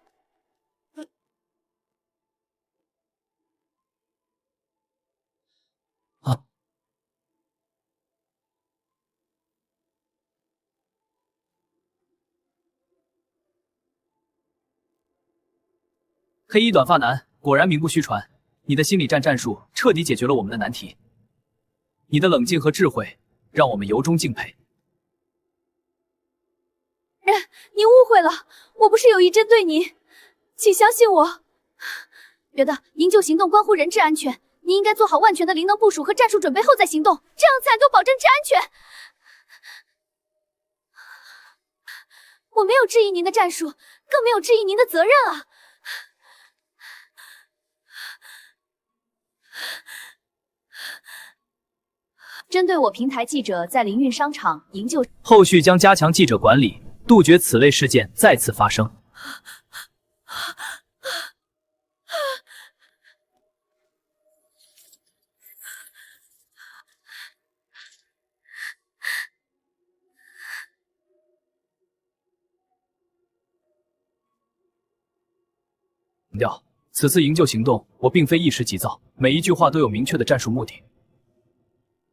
黑衣短发男果然名不虚传，你的心理战战术彻底解决了我们的难题。你的冷静和智慧让我们由衷敬佩。你误会了，我不是有意针对你，请相信我。觉得营救行动关乎人质安全，你应该做好万全的灵能部署和战术准备后再行动，这样才能够保证治安全。我没有质疑您的战术，更没有质疑您的责任啊。针对我平台记者在凌运商场营救，后续将加强记者管理，杜绝此类事件再次发生。此次营救行动，我并非一时急躁，每一句话都有明确的战术目的。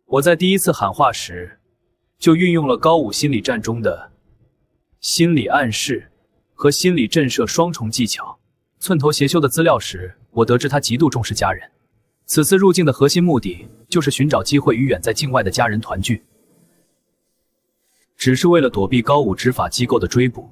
我在第一次喊话时，就运用了高武心理战中的心理暗示和心理震慑双重技巧。寸头协修的资料时，我得知他极度重视家人。此次入境的核心目的就是寻找机会与远在境外的家人团聚，只是为了躲避高武执法机构的追捕。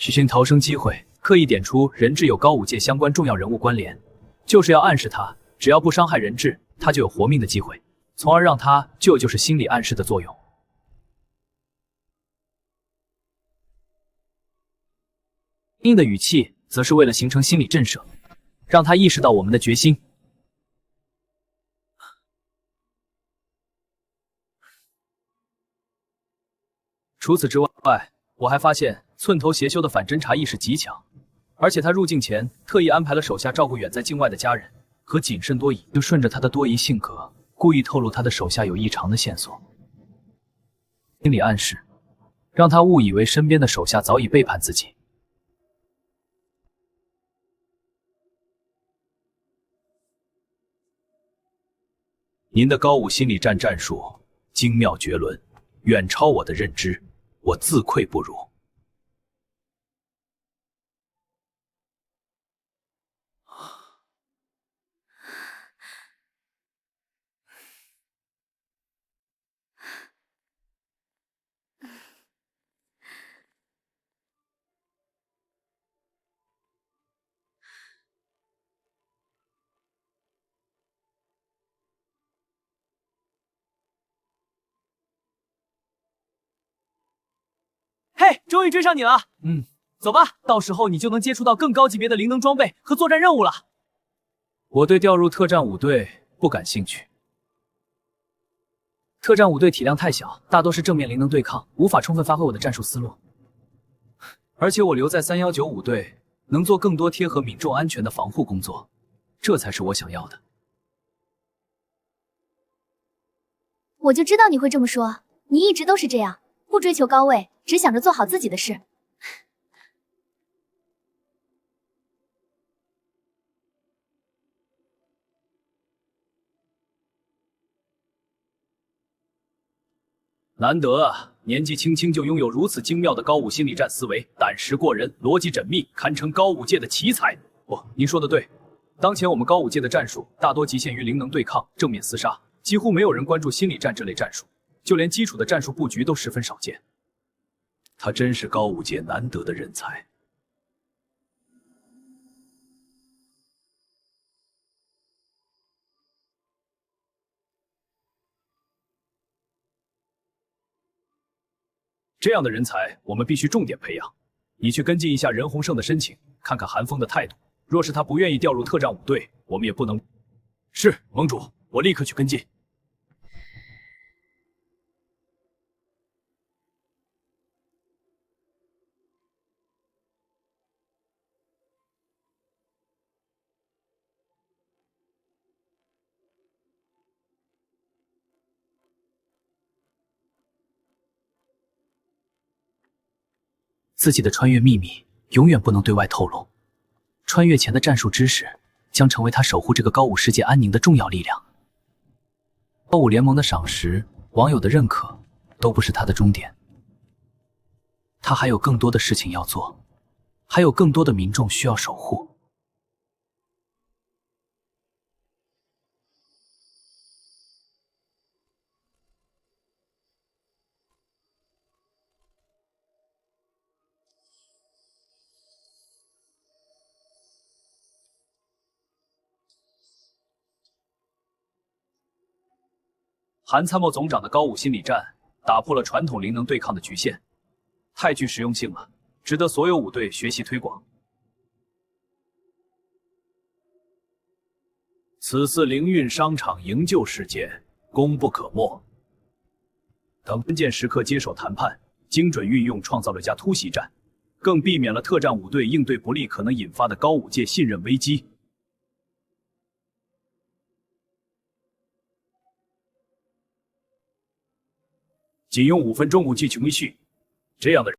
寻逃生机会，刻意点出人质有高武界相关重要人物关联，就是要暗示他，只要不伤害人质，他就有活命的机会，从而让他就是心理暗示的作用。硬的语气，则是为了形成心理震慑，让他意识到我们的决心。除此之外，我还发现寸头协修的反侦查意识极强，而且他入境前特意安排了手下照顾远在境外的家人，和谨慎多疑，就顺着他的多疑性格，故意透露他的手下有异常的线索。心理暗示，让他误以为身边的手下早已背叛自己。您的高武心理战战术精妙绝伦，远超我的认知，我自愧不如。嘿，终于追上你了！走吧，到时候你就能接触到更高级别的灵能装备和作战任务了。我对调入特战五队不感兴趣。特战五队体量太小，大多是正面灵能对抗，无法充分发挥我的战术思路。而且我留在3195队，能做更多贴合民众安全的防护工作，这才是我想要的。我就知道你会这么说，你一直都是这样，不追求高位，只想着做好自己的事。难得啊，年纪轻轻就拥有如此精妙的高武心理战思维，胆识过人，逻辑缜密，堪称高武界的奇才。不，您说的对，当前我们高武界的战术大多局限于灵能对抗、正面厮杀，几乎没有人关注心理战这类战术，就连基础的战术布局都十分少见。他真是高武界难得的人才。这样的人才，我们必须重点培养。你去跟进一下任洪胜的申请，看看韩风的态度。若是他不愿意调入特战五队，我们也不能。是，盟主，我立刻去跟进。自己的穿越秘密永远不能对外透露。穿越前的战术知识将成为他守护这个高武世界安宁的重要力量。高武联盟的赏识、网友的认可都不是他的终点，他还有更多的事情要做，还有更多的民众需要守护。韩参谋总长的高武心理战打破了传统灵能对抗的局限，太具实用性了，值得所有武队学习推广。此次灵运商场营救事件功不可没。等关键时刻接手谈判，精准运用创造了架突袭战，更避免了特战武队应对不利可能引发的高武界信任危机。仅用5分钟武技穷一续，这样的人